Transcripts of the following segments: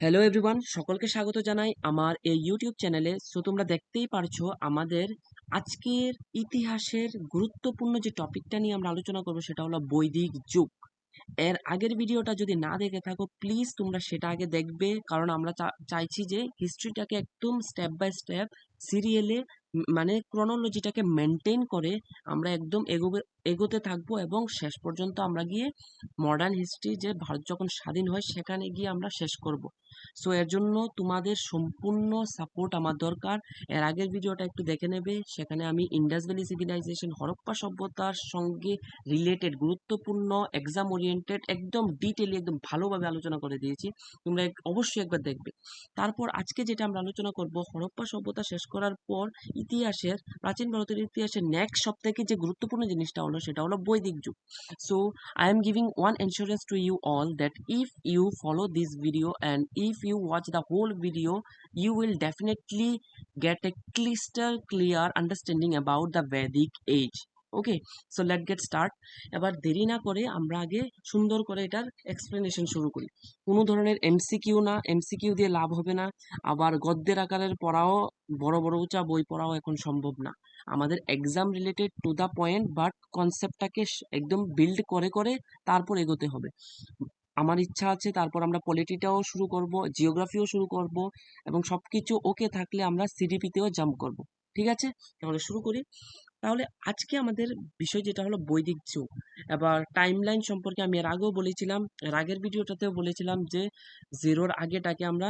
Hello everyone, সকলকে স্বাগত জানাই আমার এই ইউটিউব চ্যানেলে। সো তোমরা দেখতেই পারছো আমাদের আজকের ইতিহাসের গুরুত্বপূর্ণ যে টপিকটা নিয়ে আমরা আলোচনা করবো সেটা হলো বৈদিক যুগ। এর আগের ভিডিওটা যদি না দেখে থাকো প্লিজ তোমরা সেটা আগে দেখবে, কারণ আমরা চাইছি যে হিস্ট্রিটাকে একদম স্টেপ বাই স্টেপ সিরিয়ালে মানে ক্রনোলজিটাকে মেনটেন করে আমরা একদম এগোতে থাকবো এবং শেষ পর্যন্ত আমরা গিয়ে মডার্ন হিস্ট্রি যে ভারত যখন স্বাধীন হয় সেখানে গিয়ে আমরা শেষ করব। সো এর জন্য তোমাদের সম্পূর্ণ সাপোর্ট আমার দরকার। এর আগের ভিডিওটা একটু দেখে নেবে, সেখানে আমি ইন্ডাস ভ্যালি সিভিলাইজেশন হরপ্পা সভ্যতার সঙ্গে রিলেটেড গুরুত্বপূর্ণ এক্সাম ওরিয়েন্টেড একদম ডিটেইলি একদম ভালোভাবে আলোচনা করে দিয়েছি। তোমরা অবশ্যই একবার দেখবে। তারপর আজকে যেটা আমরা আলোচনা করব, হরপ্পা সভ্যতা শেষ করার পর ইতিহাসের প্রাচীন ভারতের ইতিহাসের নেক্সট সবথেকে যে গুরুত্বপূর্ণ জিনিসটা হলো সেটা হলো বৈদিক যুগ। So I am giving one assurance to you all that if you follow this video and if you watch the whole video, you will definitely get a crystal clear understanding about the Vedic age. Okay, so late get start. এবার দেরি না করে আমরা আগে সুন্দর করে এটার explanation শুরু করি। কোনো ধরনের এমসিকিউ না, এমসিকিউ দিয়ে লাভ হবে না। আবার গদ্যের আকারের পড়াও, বড় বড় উঁচা বই পড়াও এখন সম্ভব না। আমাদের exam related to the point, but কনসেপ্টটাকে একদম বিল্ড করে করে তারপর এগোতে হবে। আমার ইচ্ছা আছে তারপর আমরা পলিটিটাও শুরু করব, জিওগ্রাফিও শুরু করব, এবং সবকিছু ওকে থাকলে আমরা সিডিপিতেও জাম্প করব। ঠিক আছে, তাহলে শুরু করি। তাহলে আজকে আমাদের বিষয় যেটা হলো বৈদিক যুগ। এবার টাইমলাইন সম্পর্কে আমি এর আগেও বলেছিলাম, এর আগের ভিডিওটাতেও বলেছিলাম যে জিরোর আগেটাকে আমরা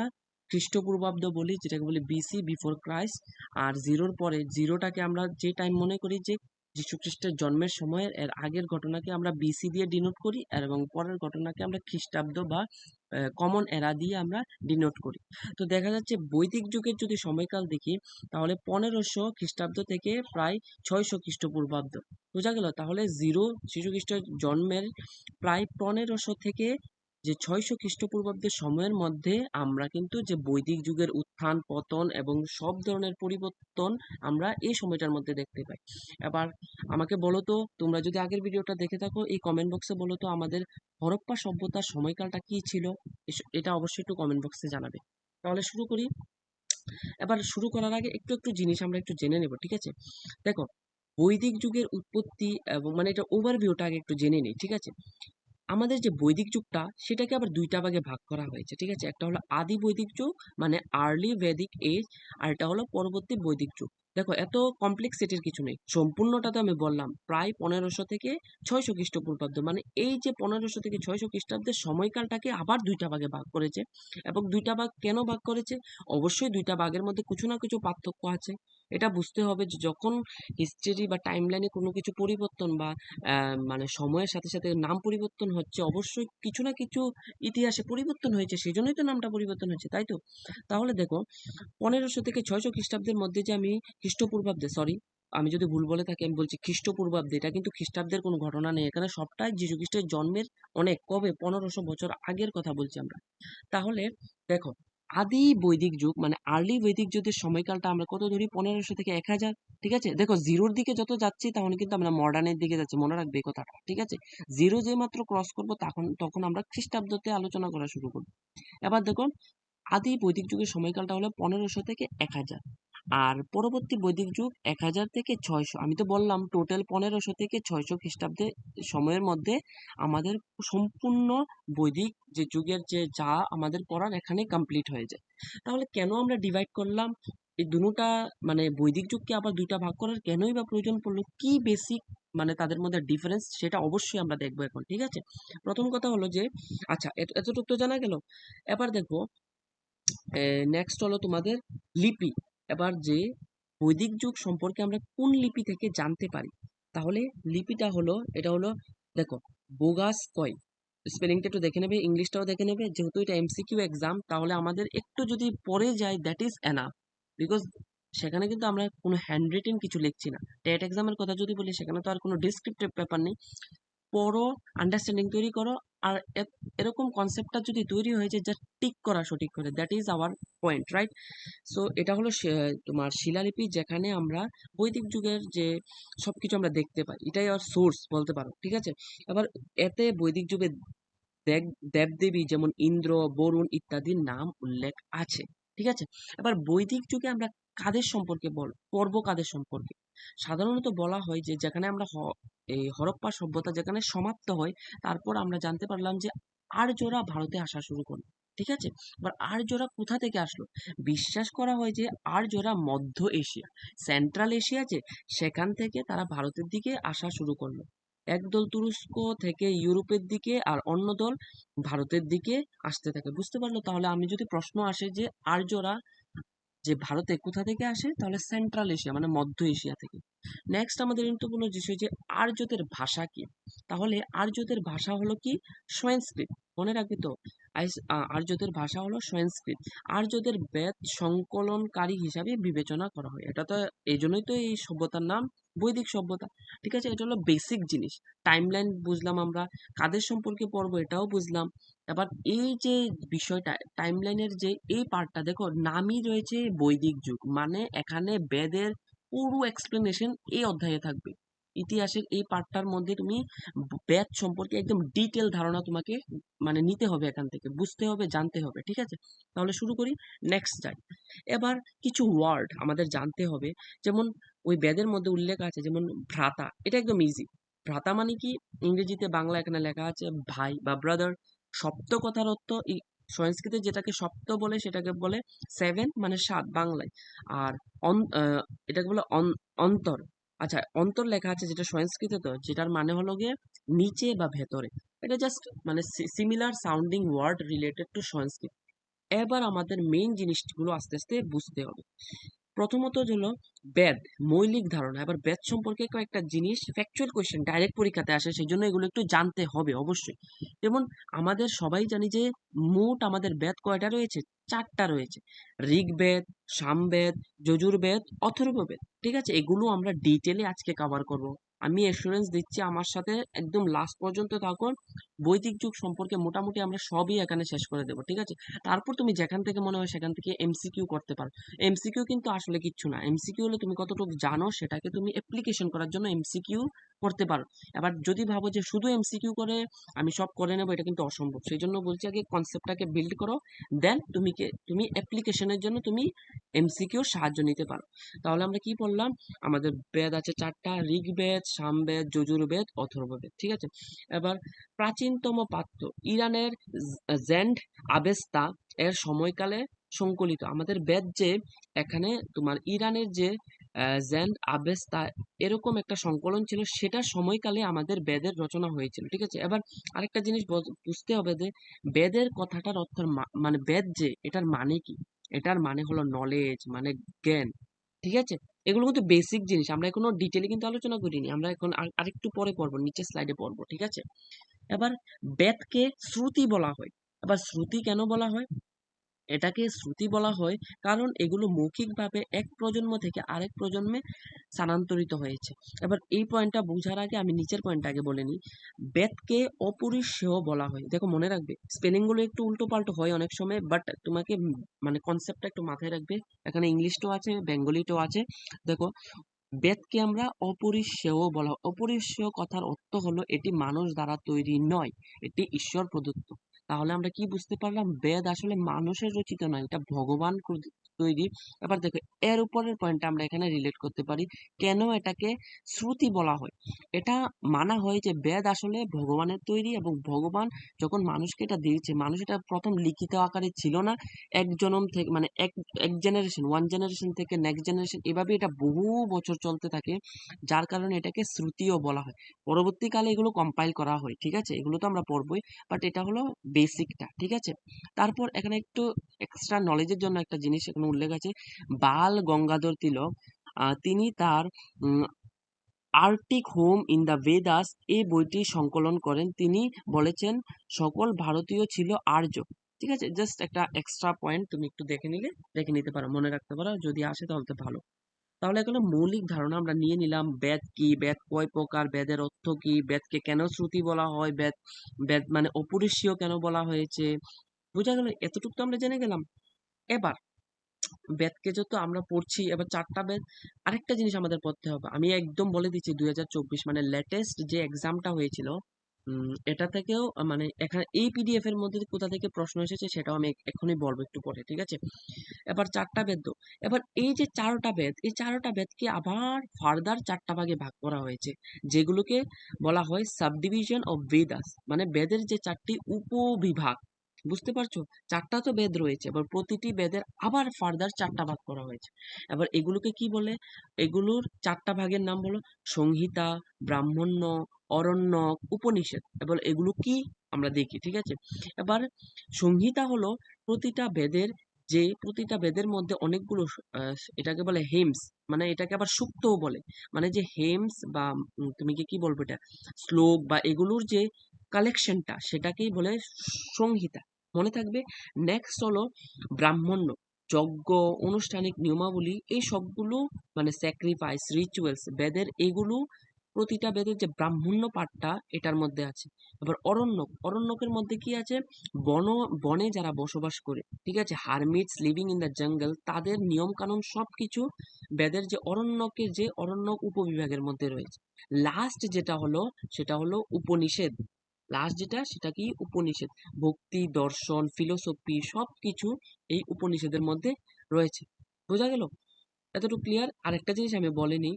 খ্রিস্টপূর্বাব্দ বলি, যেটাকে বলি বিসি, বিফোর ক্রাইস্ট। আর জিরোর পরে জিরোটাকে আমরা যে টাইম মনে করি যে যীশু খ্রিস্টের জন্মের সময়ের এর আগের ঘটনাকে আমরা বিসি দিয়ে ডিনোট করি, এবং পরের ঘটনাকে আমরা খ্রিস্টাব্দ বা কমন এরা দিয়ে আমরা ডিনোট করি। তো দেখা যাচ্ছে বৈদিক যুগের যদি সময়কাল দেখি, তাহলে 1500 খ্রিস্টাব্দ থেকে প্রায় 600 খ্রিস্টপূর্বাব্দ। বোঝা গেল? তাহলে জিরো যীশু খ্রিস্টের জন্মের প্রায় 1500 থেকে যে 600 খ্রিস্টপূর্বাব্দের সময়ের মধ্যে আমরা কিন্তু যে বৈদিক যুগের উত্থান পতন এবং সব ধরনের পরিবর্তন আমরা এই সময়টার মধ্যে দেখতে পাই। এবার আমাকে বলো তো, তোমরা যদি আগের ভিডিওটা দেখে থাকো এই কমেন্ট বক্সে বলো তো আমাদের হরপ্পা সভ্যতার সময়কালটা কি ছিল। এটা অবশ্যই একটু কমেন্ট বক্সে জানাবে। তাহলে শুরু করি। এবার শুরু করার আগে একটু একটু জিনিস আমরা একটু জেনে নেব, ঠিক আছে? দেখো, বৈদিক যুগের উৎপত্তি এবং মানে এটা ওভারভিউটা আগে একটু জেনে নিই, ঠিক আছে? আমাদের যে বৈদিক যুগটা সেটাকে আবার দুইটা ভাগে ভাগ করা হয়েছে, ঠিক আছে? একটা হলো আদি বৈদিক যুগ মানে আর্লি ভেদিক এজ, আর এটা হলো পরবর্তী বৈদিক যুগ। দেখো, এত কমপ্লেক্সিটির কিছু নেই, সম্পূর্ণটা তো আমি বললাম প্রায় 1500 থেকে 600 খ্রিস্টপূর্বাব্দ, মানে এই যে 1500 থেকে 600 খ্রিস্টাব্দের সময়কালটাকে আবার দুইটা ভাগে ভাগ করেছে। এবং দুইটা ভাগ কেন ভাগ করেছে? অবশ্যই দুইটা ভাগের মধ্যে কিছু না কিছু পার্থক্য আছে। এটা বুঝতে হবে যে যখন হিস্ট্রি বা টাইমলাইনে কোনো কিছু পরিবর্তন বা মানে সময়ের সাথে সাথে নাম পরিবর্তন হচ্ছে, অবশ্যই কিছু না কিছু ইতিহাসে পরিবর্তন হয়েছে, সেই জন্যই তো নামটা পরিবর্তন হয়েছে, তাই তো? তাহলে দেখো, 1500 থেকে 600 খ্রিস্টাব্দের মধ্যে যে আমি খ্রিস্টপূর্বাব্দে, সরি আমি যদি ভুল বলে থাকি আমি বলছি খ্রিস্টপূর্বাব্দে, এটা কিন্তু খ্রিস্টাব্দের কোনো ঘটনা নেই এখানে, সবটাই যীশু খ্রিস্টের জন্মের অনেক কবে 1500 বছর আগের কথা বলছি আমরা। তাহলে দেখো, আদি বৈদিক যুগ মানে আর্লি বৈদিক যুগের সময়কালটা আমরা কত ধরি? 1500 থেকে 1000। ঠিক আছে, দেখো জিরোর দিকে যত যাচ্ছি তখন কিন্তু আমরা মডার্নের দিকে যাচ্ছি, মনে রাখবে এই কথাটা, ঠিক আছে? জিরো যে মাত্র ক্রস করবো তখন তখন আমরা খ্রিস্টাব্দতে আলোচনা করা শুরু করবো। এবার দেখুন, আদি বৈদিক যুগের সময়কালটা হলো 1500 থেকে 1000, আর পরবর্তী বৈদিক যুগ 1000 থেকে 600। আমি তো বললাম টোটাল 1500 থেকে 600 খ্রিস্টাব্দে সময়ের মধ্যে আমাদের সম্পূর্ণ বৈদিক যে যুগের যে যা আমাদের পড়ার এখানে কমপ্লিট হয়ে যায়। তাহলে কেন আমরা ডিভাইড করলাম এই দুটা, মানে বৈদিক যুগকে আবার দুইটা ভাগ করার কেনই বা প্রয়োজন পড়লো, কি বেসিক মানে তাদের মধ্যে ডিফারেন্স, সেটা অবশ্যই আমরা দেখবো এখন, ঠিক আছে? প্রথম কথা হলো যে, আচ্ছা এতটুকু তো জানা গেল। এবার দেখো, নেক্সট হলো তোমাদের লিপি। এবার যে বৈদিক যুগ সম্পর্কে আমরা কোন লিপি থেকে জানতে পারি, তাহলে লিপিটা হলো, এটা হলো, দেখো, বোগাস কয়। স্পেলিংটা একটু দেখে নেবে, ইংলিশটাও দেখে নেবে, যেহেতু এটা এমসিকিউ এক্সাম তাহলে আমাদের একটু যদি পড়ে যায় দ্যাট ইজ এনাফ, বিকজ সেখানে কিন্তু আমরা কোনো হ্যান্ড রিটেন কিছু লিখছি না। টেট এক্সামের কথা যদি বলি, সেখানে তো আর কোনো ডিসক্রিপটিভ পেপার নেই। পড়ো, আন্ডারস্ট্যান্ডিং তৈরি করো, আর এরকম কনসেপ্টটা যদি তৈরি হয়ে যায় যা টিক করা সঠিক করে, that is our point, right? So এটা হলো তোমার শিলালিপি, যেখানে আমরা বৈদিক যুগের যে সবকিছু আমরা দেখতে পাই, এটাই আর সোর্স বলতে পারো, ঠিক আছে? এবার এতে বৈদিক যুগে দেবদেবী যেমন ইন্দ্র, বরুণ ইত্যাদির নাম উল্লেখ আছে। ঠিক আছে? এবার বৈদিক যুগে আমরা কাদের সম্পর্কে পড়বো কাদের সম্পর্কে? সাধারণত বলা হয় যে যেখানে আমরা এই হরপ্পা সভ্যতা যেখানে সমাপ্ত হয়, তারপর আমরা জানতে পারলাম যে আর্যরা ভারতে আসা শুরু করলো। ঠিক আছে? এবার আর্যরা কোথা থেকে আসলো? বিশ্বাস করা হয় যে আর্যরা মধ্য এশিয়া, সেন্ট্রাল এশিয়া যে, সেখান থেকে তারা ভারতের দিকে আসা শুরু করলো। একদল তুরস্ক থেকে ইউরোপের দিকে আর অন্য দল ভারতের দিকে আসতে থাকে। বুঝতে পারলো? তাহলে আমি যদি প্রশ্ন আসে যে আর্যরা যে ভারতে কোথা থেকে আসে, তাহলে সেন্ট্রাল এশিয়া মানে মধ্য এশিয়া থেকে। নেক্সট আমাদের গুরুত্বপূর্ণ বিষয় যে আর্যদের ভাষা কি? তাহলে আর্যদের ভাষা হলো কি? সংস্কৃত। মনে রাখবে তো, আর্যদের ভাষা হলো সংস্কৃত। আর্যদের বেদ সংকলনকারী হিসাবে বিবেচনা করা হয়। এটা তো এই জন্যই তো এই সভ্যতার নাম বৈদিক সভ্যতা। ঠিক আছে? এটা হলো বেসিক জিনিস। টাইমলাইন বুঝলাম আমরা, কাদের সম্পর্কে পড়বো এটাও বুঝলাম। এবার এই যে বিষয়টা টাইমলাইনের যে এই পার্টটা দেখো, নামই রয়েছে বৈদিক যুগ, মানে এখানে বেদের পুরো এক্সপ্লেনেশন এই অধ্যায়ে থাকবে। ইতিহাসের এই পার্টটার মধ্যে তুমি বেদ সম্পর্কে একদম ডিটেল ধারণা তোমাকে মানে নিতে হবে, এখান থেকে বুঝতে হবে, জানতে হবে। ঠিক আছে? তাহলে শুরু করি, নেক্সট টাইম। এবার কিছু ওয়ার্ড আমাদের জানতে হবে, যেমন ওই বেদের মধ্যে উল্লেখ আছে যেমন ভ্রাতা, এটা একদম ইজি। ভ্রাতা মানে কি? ইংরেজিতে, বাংলা এখানে লেখা আছে ভাই বা ব্রাদার। সপ্ত কথার অর্থ সংস্কৃতে যেটাকে সপ্ত বলে সেটাকে বলে সেভেন, মানে সাত বাংলায়। আর এটাকে বলে অন্তর। আচ্ছা, অন্তর লেখা আছে যেটা সংস্কৃতে, তো যেটার মানে হলো গিয়ে নিচে বা ভেতরে। এটা জাস্ট মানে similar sounding word related to Sanskrit. এবার আমাদের মেইন জিনিসগুলো আস্তে আস্তে বুঝতে হবে। প্রথমত হলো বেদ, মৌলিক ধারণা। এবার বেদ সম্পর্কে কয়েকটা জিনিস ফ্যাকচুয়াল কোয়েশ্চেন ডাইরেক্ট পরীক্ষাতে আসে, সেই জন্য এগুলো একটু জানতে হবে অবশ্যই। যেমন আমাদের সবাই জানি যে মোট আমাদের বেদ কয়টা রয়েছে? চারটা রয়েছে। ঋগ্বেদ, সামবেদ, যজুর্বেদ, অথর্ববেদ। ঠিক আছে? এগুলো আমরা ডিটেলে আজকে কভার করব। আমি এসুরেন্স দিচ্ছি, আমার সাথে একদম লাস্ট পর্যন্ত থাকুন। বৈদিক যুগ সম্পর্কে মোটামুটি আমরা সবই এখানে শেষ করে দেবো। ঠিক আছে? তারপর তুমি যেখান থেকে মনে হয় সেখান থেকে এমসিকিউ করতে পারো। এমসিকিউ কিন্তু আসলে কিচ্ছু না। এমসিকিউ হলো তুমি কতটুকু জানো সেটাকে তুমি অ্যাপ্লিকেশন করার জন্য এমসিকিউ করতে পারো। এবার যদি ভাবো যে শুধু এমসিকিউ করে আমি সব করে নেবো, এটা কিন্তু অসম্ভব। সেই জন্য বলছি আগে কনসেপ্টটাকে বিল্ড করো, দেন তুমি অ্যাপ্লিকেশনের জন্য তুমি এমসিকিউর সাহায্য নিতে পারো। তাহলে আমরা কি বললাম? আমাদের বেদ আছে চারটা: ঋগ্বেদ, সামবেদ, যজুর্বেদ, অথর্ববেদ। ঠিক আছে? এবার প্রাচীনতম পাত্র ইরানের জেন্ড আবেস্তা এর সময়কালে সংকলিত আমাদের বেদ, যে এখানে তোমার ইরানের যে জেন্ড আবেস্তা এরকম একটা সংকলন ছিল, সেটার সময়কালে আমাদের বেদের রচনা হয়েছিল। ঠিক আছে? এবার আরেকটা জিনিস বুঝতে হবে যে বেদের কথাটার অর্থ মানে বেদ যে এটার মানে কি? এটার মানে হলো নলেজ, মানে জ্ঞান। ঠিক আছে? এগুলো কিন্তু বেসিক জিনিস, আমরা এখনো ডিটেইলে কিন্তু আলোচনা করিনি, আমরা এখন আরেকটু পরে পড়বো, নিচের স্লাইডে পড়বো। ঠিক আছে? এবার বেদকে শ্রুতি বলা হয়। এবার শ্রুতি কেন বলা হয়? এটাকে শ্রুতি বলা হয় কারণ এগুলো মৌখিকভাবে এক প্রজন্ম থেকে আরেক প্রজন্মে স্থানান্তরিত হয়েছে। এবার এই পয়েন্টটা বোঝার আগে আমি নিচের পয়েন্টটা আগে বলে নিই। বেদকে অপরিসেয় বলা হয়। দেখো মনে রাখবে, স্পেলিং গুলো একটু উল্টো পাল্টো হয় অনেক সময়, বাট তোমাকে মানে কনসেপ্টটা একটু মাথায় রাখবে। এখানে ইংলিশটাও আছে, বেঙ্গলিটাও আছে। দেখো, বেদকে আমরা অপরিসেয় বলা হয়। অপরিসেয় কথার অর্থ হলো এটি মানুষ দ্বারা তৈরি নয়, এটি ঈশ্বর প্রদত্ত। তাহলে আমরা কি বুঝতে পারলাম? বেদ আসলে মানুষের রচিত নয়, এটা ভগবান তৈরি। এবার দেখো, এর উপরের পয়েন্টটা আমরা এখানে রিলেট করতে পারি। কেন এটাকে শ্রুতি বলা হয়? এটা মানা হয় যে বেদ আসলে ভগবানের তৈরি, এবং ভগবান যখন মানুষকে এটা দিয়েছে, মানুষ এটা প্রথম লিখিত আকারে ছিল না। এক জনম থেকে মানে এক জেনারেশন, ওয়ান জেনারেশন থেকে নেক্সট জেনারেশন, এভাবে এটা বহু বছর চলতে থাকে, যার কারণে এটাকে শ্রুতিও বলা হয়। পরবর্তীকালে এগুলো কম্পাইল করা হয়। ঠিক আছে? এগুলো তো আমরা পড়বই, বাট এটা হলো বেসিকটা। ঠিক আছে? তারপর এখানে একটু এক্সট্রা নলেজের জন্য একটা জিনিস এখানে উল্লেখ আছে। বাল গঙ্গাধর তিলক তিনি তার Arctic home in the Vedas এই বইটি সংকলন করেন। তিনি বলেছেন সকল ভারতীয় ছিল আর্য। ঠিক আছে? জাস্ট একটা এক্সট্রা পয়েন্ট, তুমি একটু দেখে নিতে পারো, মনে রাখতে পারো, যদি আসে তাহলে তো ভালো। তাহলে এগুলো মৌলিক ধারণা আমরা নিয়ে নিলাম। বেদ কি, বেদ কয় প্রকার, বেদের অর্থ কি, বেদকে কেন শ্রুতি বলা হয়, বেদ বেদ মানে অপরিসীয় কেন বলা হয়েছে, বোঝা গেল? এতটুকু তো আমরা জেনে গেলাম। এবার বেদকে যত আমরা পড়ছি, এবার চারটা বেদ, আরেকটা জিনিস আমাদের পড়তে হবে। আমি একদম বলে দিচ্ছি, 2024 মানে লেটেস্ট যে এক্সামটা হয়েছিল, এটা থেকেও মানে এখানে এই পিডিএফ এর মধ্যে কোথা থেকে প্রশ্ন এসেছে সেটাও আমি এখনই বলবো একটু পরে, ঠিক আছে? এবার চারটা বেদ। এবার এই যে চারটা বেদ, এই চারটা বেদকে আবার ফার্দার চারটা ভাগে ভাগ করা হয়েছে, যেগুলোকে বলা হয় সাবডিভিশন অফ বেদাস, মানে বেদের যে চারটি উপবিভাগ। বুঝতে পারছো? চারটা তো বেদ রয়েছে, এবার প্রতিটি বেদের আবার ফার্দার চারটা ভাগ করা হয়েছে। এবার এগুলোকে কি বলে? এগুলোর চারটা ভাগের নাম হলো সংহিতা, ব্রাহ্মণ্য, অরণ্যক, উপনিষদ। এবার এগুলো কি আমরা দেখি, ঠিক আছে? এবার সংহিতা হলো প্রতিটা বেদের মধ্যে অনেকগুলো এটাকে বলে হেমস, মানে এটাকে আবার সূক্তও বলে। মানে যে হেমস বা তুমি কি বলবো এটা, শ্লোক বা এগুলোর যে কালেকশনটা সেটাকেই বলে সংহিতা। মনে থাকবে। নেক্সট হলো ব্রাহ্মণ্য, যজ্ঞ, আনুষ্ঠানিক নিয়মাবলী, এই সবগুলো মানে স্যাক্রিফাইস, রিচুয়ালস, বেদের এগুলো প্রতিটা বেদের যে ব্রাহ্মণ্য পাঠটা এটার মধ্যে আছে। এবার অরণ্যকের মধ্যে কি আছে? বন বনে যারা বসবাস করে, ঠিক আছে, হারমিটস লিভিং ইন দ্য জঙ্গল, তাদের নিয়ম কানুন সবকিছু বেদের যে অরণ্যকের যে অরণ্যক উপবিভাগের মধ্যে রয়েছে। লাস্ট যেটা হলো সেটা হলো উপনিষেধ। লাস্ট যেটা সেটা কি? উপনিষেধ। ভক্তি, দর্শন, ফিলোসফি সবকিছু এই উপনিষেধের মধ্যে রয়েছে। বোঝা গেল? এতটুকু ক্লিয়ার? আরেকটা জিনিস আমি বলিনি,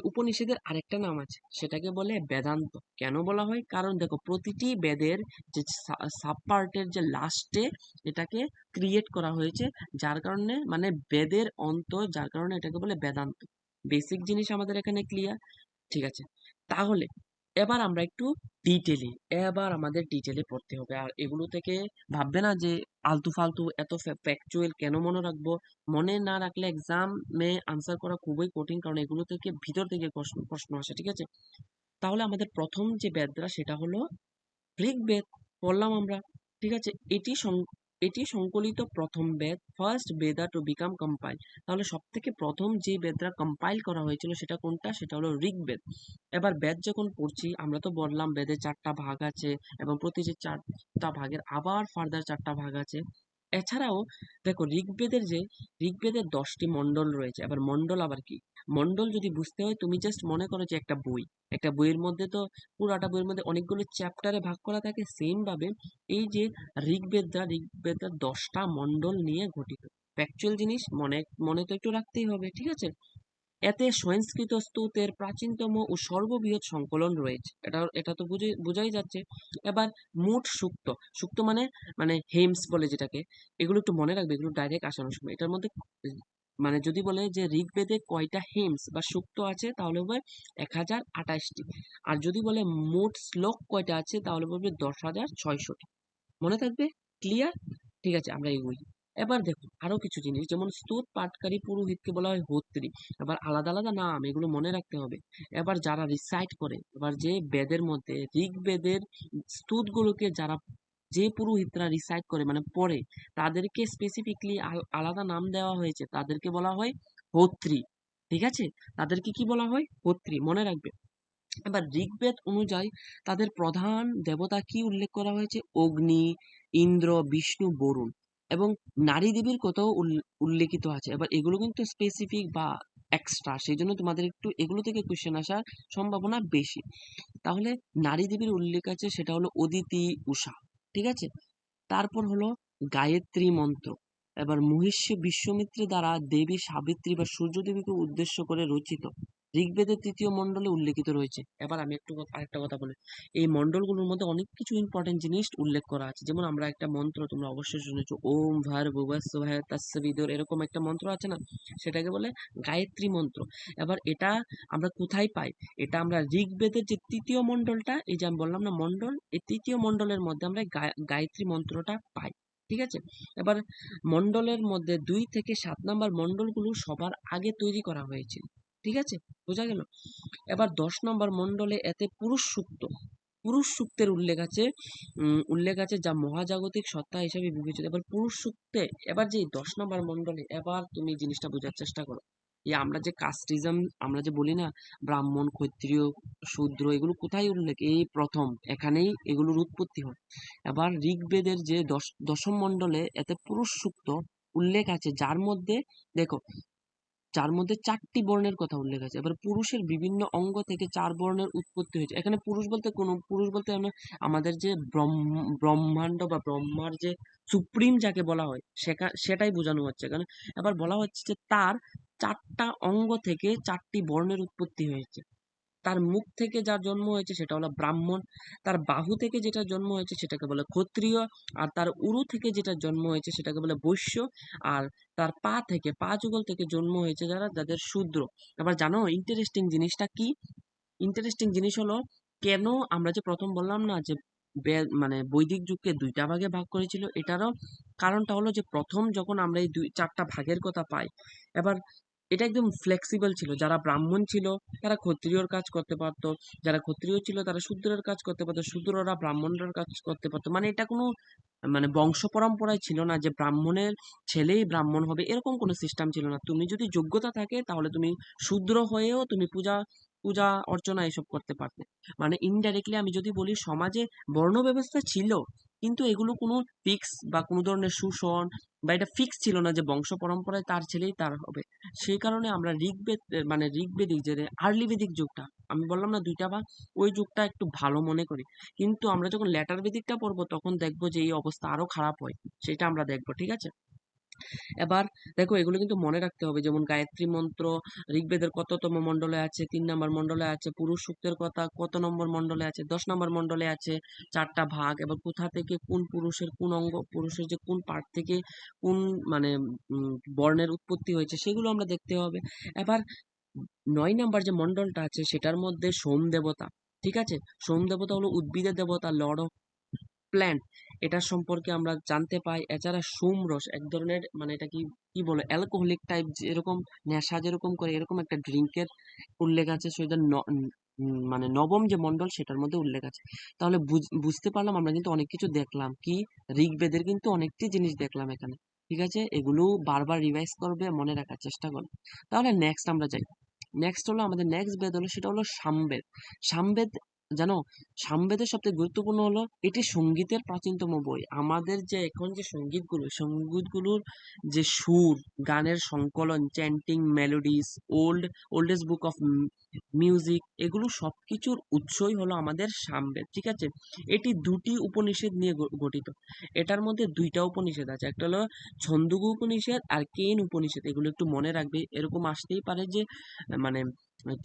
উপনিষেদের আরেকটা নাম আছে, সেটাকে বলে বেদান্ত। কেন বলা হয়? কারণ দেখো, প্রতিটি বেদের যে সাব পার্টের যে লাস্টে এটাকে ক্রিয়েট করা হয়েছে, যার কারণে মানে বেদের অন্ত, যার কারণে এটাকে বলে বেদান্ত। বেসিক জিনিস আমাদের এখানে ক্লিয়ার, ঠিক আছে? তাহলে এবার আমরা একটু ডিটেলে এবার আমাদের ডিটেলে পড়তে হবে। আর এগুলো থেকে ভাববে না যে আলতু ফালতু এত ফ্যাকচুয়াল কেন মনে রাখবো। মনে না রাখলে এক্সামে আনসার করা খুবই কঠিন, কারণ এগুলো থেকে ভিতর থেকে প্রশ্ন প্রশ্ন আসে, ঠিক আছে? তাহলে আমাদের প্রথম যে বেদরা সেটা হলো ঋগ্বেদ। পড়লাম আমরা, ঠিক আছে? এটি সংকলিত প্রথম বেদ, first Vedha to become compile. তাহলে সব থেকে প্রথম যে বেদরা কম্পাইল করা হয়েছিল সেটা কোনটা? সেটা হলো ঋগ্বেদ। এবার বেদ যখন পড়ছি, আমরা তো বললাম বেদের চারটা ভাগ আছে, এবং প্রতি যে চারটা ভাগের আবার ফার্দার চারটা ভাগ আছে। এছাড়াও দেখো, ঋগ্বেদের 10টি মণ্ডল রয়েছে। এবার মণ্ডল আবার কি? মণ্ডল যদি বুঝতে হয়, তুমি জাস্ট মনে করো যে একটা বই, একটা বইয়ের মধ্যে তো পুরাটা বইয়ের মধ্যে অনেকগুলো চ্যাপ্টারে ভাগ করা থাকে, সেম ভাবে এই যে ঋগ্বেদটা 10টা মণ্ডল নিয়ে গঠিত। ফ্যাকচুয়াল জিনিস মনে মনে তো একটু রাখতেই হবে, ঠিক আছে? এতে সংস্কৃত স্তোত্রের প্রাচীনতম ও সর্ববৃহৎ সংকলন রয়েছে। এটা এটা তো বোঝাই যাচ্ছে। এবার মোট সুক্ত, সুক্ত মানে মানে হেমস বলে যেটাকে, এগুলো একটু মনে রাখবে, এগুলো ডাইরেক্ট আসানোর সময় এটার মধ্যে মানে যদি বলে যে ঋগ্বেদে কয়টা হেমস বা সুক্ত আছে, তাহলে হবে 1028টি। আর যদি বলে মোট শ্লোক কয়টা আছে, তাহলে বলবে 10,600টি। মনে থাকবে? ক্লিয়ার? ঠিক আছে, আমরা এগোই। এবার দেখো আরো কিছু জিনিস, যেমন স্তুত পাঠকারী পুরোহিতকে বলা হয় হোত্রী। এবার আলাদা আলাদা নাম, এগুলো মনে রাখতে হবে। এবার যারা রিসাইট করে, এবার যে বেদের মধ্যে ঋগ্বেদের স্তুত গুলোকে যারা যে পুরোহিতরা রিসাইট করে মানে পড়ে, তাদেরকে স্পেসিফিকলি আলাদা নাম দেওয়া হয়েছে, তাদেরকে বলা হয় হোত্রী। ঠিক আছে? তাদেরকে কি বলা হয়? হোত্রী, মনে রাখবে। এবার ঋগ্বেদ অনুযায়ী তাদের প্রধান দেবতা কি উল্লেখ করা হয়েছে? অগ্নি, ইন্দ্র, বিষ্ণু, বরুণ, এবং নারী দেবীর কথাও উল্লেখিত আছে। এবার এগুলো কিন্তু স্পেসিফিক বা এক্সট্রা, সেই জন্য তোমাদের একটু এগুলো থেকে কোশ্চেন আসার সম্ভাবনা বেশি। তাহলে নারী দেবীর উল্লেখ আছে, সেটা হলো অদিতি, উষা। ঠিক আছে? তারপর হলো গায়ত্রী মন্ত্র। এবার মহিষী বিশ্বামিত্রের দ্বারা দেবী সাবিত্রী বা সূর্য দেবীকে উদ্দেশ্য করে রচিত, ঋগ্বেদের 3য় মণ্ডলে উল্লেখিত রয়েছে। এবার আমি একটু আরেকটা কথা বলি, এই মণ্ডলগুলোর মধ্যে অনেক কিছু ইম্পর্টেন্ট জিনিস উল্লেখ করা আছে। যেমন আমরা একটা মন্ত্র তোমরা অবশ্যই শুনেছো, ওম ভার ভুবস্সুভায় তস্য বিদুর, এরকম একটা মন্ত্র আছে না, সেটাকে বলে গায়ত্রী মন্ত্র। এবার এটা আমরা কোথায় পাই? এটা আমরা ঋগ্বেদের যে 3য় মণ্ডলটা, এই যে আমি বললাম না মণ্ডল, এই 3য় মণ্ডলের মধ্যে আমরা গায়ত্রী মন্ত্রটা পাই। ঠিক আছে? এবার মণ্ডলের মধ্যে 2 থেকে 7 নাম্বার মণ্ডলগুলো সবার আগে তৈরি করা হয়েছিল। ঠিক আছে? বোঝা গেল? এবার 10 নম্বর মণ্ডলে এতে পুরুষ সূক্তের উল্লেখ আছে যা মহাজাগতিক সত্তা হিসেবে বিবেচিত। এবার পুরুষ সূক্তে, এবার যে 10 নম্বর মণ্ডলে, এবার তুমি জিনিসটা বোঝার চেষ্টা করো। এই আমরা যে কাস্টিজম, আমরা যে বলি না ব্রাহ্মণ, ক্ষত্রিয়, শূদ্র, এগুলো কোথায় উল্লেখ? এই প্রথম এখানেই এগুলোর উৎপত্তি হয়। এবার ঋগ্বেদের যে দশম মণ্ডলে এতে পুরুষ সূক্ত উল্লেখ আছে, যার মধ্যে দেখো যার মধ্যে 4টি বর্ণের কথা উল্লেখ আছে। এবার পুরুষের বিভিন্ন অঙ্গ থেকে 4 বর্ণের উৎপত্তি হয়েছে। এখানে পুরুষ বলতে আমাদের যে ব্রহ্মাণ্ড বা ব্রহ্মার যে সুপ্রিম যাকে বলা হয় সেটাই বোঝানো হচ্ছে এখানে। এবার বলা হচ্ছে যে তার 4টা অঙ্গ থেকে 4টি বর্ণের উৎপত্তি হয়েছে। তার মুখ থেকে যার জন্ম হয়েছে সেটা হলো ব্রাহ্মণ, তার বাহু থেকে যেটা জন্ম হয়েছে সেটাকে বলে ক্ষত্রিয়, আর তার উরু থেকে যেটা জন্ম হয়েছে সেটাকে বলে বৈশ্য, আর তার পা যুগল থেকে জন্ম হয়েছে যাদের শূদ্র। আবার জানো ইন্টারেস্টিং জিনিসটা কি? ইন্টারেস্টিং জিনিস হলো, কেন আমরা যে প্রথম বললাম না যে মানে বৈদিক যুগকে 2টা ভাগে ভাগ করেছিল, এটারও কারণটা হলো যে প্রথম যখন আমরা এই 4টা ভাগের কথা পাই, এবার এটা একদম ফ্লেক্সিবল ছিল। যারা ব্রাহ্মণ ছিল তারা ক্ষত্রিয়র কাজ করতে পারতো, যারা ক্ষত্রিয় ছিল তারা শূদ্রের কাজ করতে পারতো, শূদ্ররা ব্রাহ্মণের কাজ করতে পারতো। মানে এটা কোনো মানে বংশ পরম্পরায় ছিল না যে ব্রাহ্মণের ছেলেই ব্রাহ্মণ হবে, এরকম কোনো সিস্টেম ছিল না। তুমি যদি যোগ্যতা থাকে তাহলে তুমি শূদ্র হয়েও তুমি পূজা পূজা অর্চনা এসব করতে পারতে। মানে ইনডাইরেক্টলি আমি যদি বলি, সমাজে বর্ণ ব্যবস্থা ছিল, কিন্তু এগুলো কোনো ফিক্স বা কোনো ধরনের শোষণ বা এটা ফিক্স ছিল না যে বংশ পরম্পরায় তার ছেলেই তার হবে। সেই কারণে আমরা মানে ঋগ্বেদিক যে আর্লি বেদিক যুগটা আমি বললাম না 2টা ভাগ, ওই যুগটা একটু ভালো মনে করি। কিন্তু আমরা যখন ল্যাটার বেদিকটা পড়বো তখন দেখবো যে এই অবস্থা আরো খারাপ হয়, সেটা আমরা দেখবো, ঠিক আছে? এবার দেখো এগুলো কিন্তু মনে রাখতে হবে, যেমন গায়ত্রী মন্ত্র ঋগ্বেদের কততম মণ্ডলে আছে, 3 নম্বর মণ্ডলে আছে। পুরুষ সূক্তের কথা কত নম্বর মণ্ডলে আছে, 10 নম্বর মণ্ডলে আছে। 4টা ভাগ, এবার কোথা থেকে কোন পুরুষের কোন অঙ্গ, পুরুষের যে কোন পার্ট থেকে কোন মানে বর্ণের উৎপত্তি হয়েছে সেগুলো আমরা দেখতে হবে। এবার 9 নম্বর যে মণ্ডলটা আছে সেটার মধ্যে সোম দেবতা, ঠিক আছে? সোম দেবতা হলো উদ্ভিদের দেবতা, লর্ড অফ প্ল্যান্ট, এটার সম্পর্কে আমরা জানতে পাই। এছাড়া সোমরস এক ধরনের মানে এটা কি কি বলে অ্যালকোহলিক টাইপ, যেরকম নেশা যেরকম করে এরকম একটা ড্রিঙ্কের উল্লেখ আছে, সেটা মানে 9ম যে মণ্ডল সেটার মধ্যে উল্লেখ আছে। তাহলে বুঝতে পারলাম আমরা কিন্তু অনেক কিছু দেখলাম, কি ঋগ্বেদের কিন্তু অনেকটি জিনিস দেখলাম এখানে, ঠিক আছে? এগুলো বারবার রিভাইজ করবে, মনে রাখার চেষ্টা করবে। তাহলে নেক্সট আমরা যাই। নেক্সট হলো আমাদের নেক্সট বেদ হলো সেটা হলো সামবেদ। সামবেদ জানো, সামবেদের সবথেকে গুরুত্বপূর্ণ হলো এটি সঙ্গীতের প্রাচীনতম বই। আমাদের যে এখন যে সঙ্গীতগুলোর যে সুর, গানের সংকলন, chanting, মেলোডিস, oldest book of music, এগুলো সবকিছুর উৎসই হলো আমাদের সামবেদ, ঠিক আছে? এটি 2টি উপনিষদ নিয়ে গঠিত। এটার মধ্যে 2টা উপনিষদ আছে, একটা হলো ছন্দোগু উপনিষদ আর কেন উপনিষদ। এগুলো একটু মনে রাখবে, এরকম আসতেই পারে যে মানে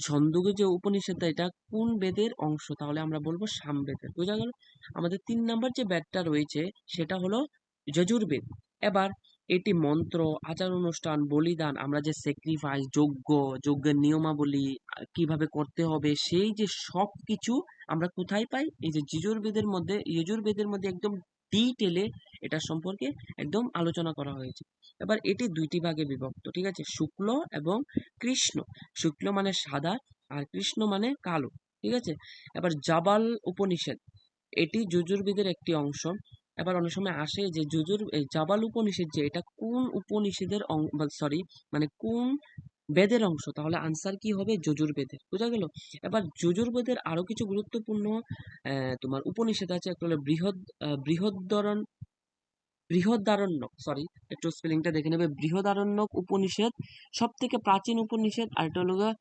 ছন্দোগু যে উপনিষদটা এটা কোন বেদের অংশ, তাহলে আমরা বলবো সামবেদের, বোঝা গেল? আমাদের 3 নম্বর যে বেদটা রয়েছে সেটা হলো যজুর্বেদ। এবার এটি মন্ত্র, আচার অনুষ্ঠান, বলিদান, আমরা যে স্যাক্রিফাইস, যজ্ঞের নিয়মাবলী কিভাবে করতে হবে সেই যে সবকিছু আমরা কোথায় পাই, এই যে যজুর্বেদের মধ্যে একদম ডিটেলে এটা সম্পর্কে একদম আলোচনা করা হয়েছে। এবার এটি 2টি ভাগে বিভক্ত, ঠিক আছে? শুক্ল এবং কৃষ্ণ। শুক্ল মানে সাদা আর কৃষ্ণ মানে কালো, ঠিক আছে? এবার জাবাল উপনিষদ, এটি যজুর্বেদের একটি অংশ। এবার অনেক সময় আসে যে এই জাবাল উপনিষদ যে এটা কোন উপনিষদের সরি মানে কোন বেদের অংশ, তাহলে আনসার কি হবে? যজুর্বেদের, বোঝা গেল? এবার যজুর্বেদের আরো কিছু গুরুত্বপূর্ণ তোমার উপনিষদ আছে। একটা হলো বৃহদ্দরণ বৃহদারণ্যক, সরি একটু স্পেলিংটা দেখে নেবে, বৃহদারণ্যক উপনিষদ সব থেকে প্রাচীন উপনিষদ। আর এটা হলো গিয়ে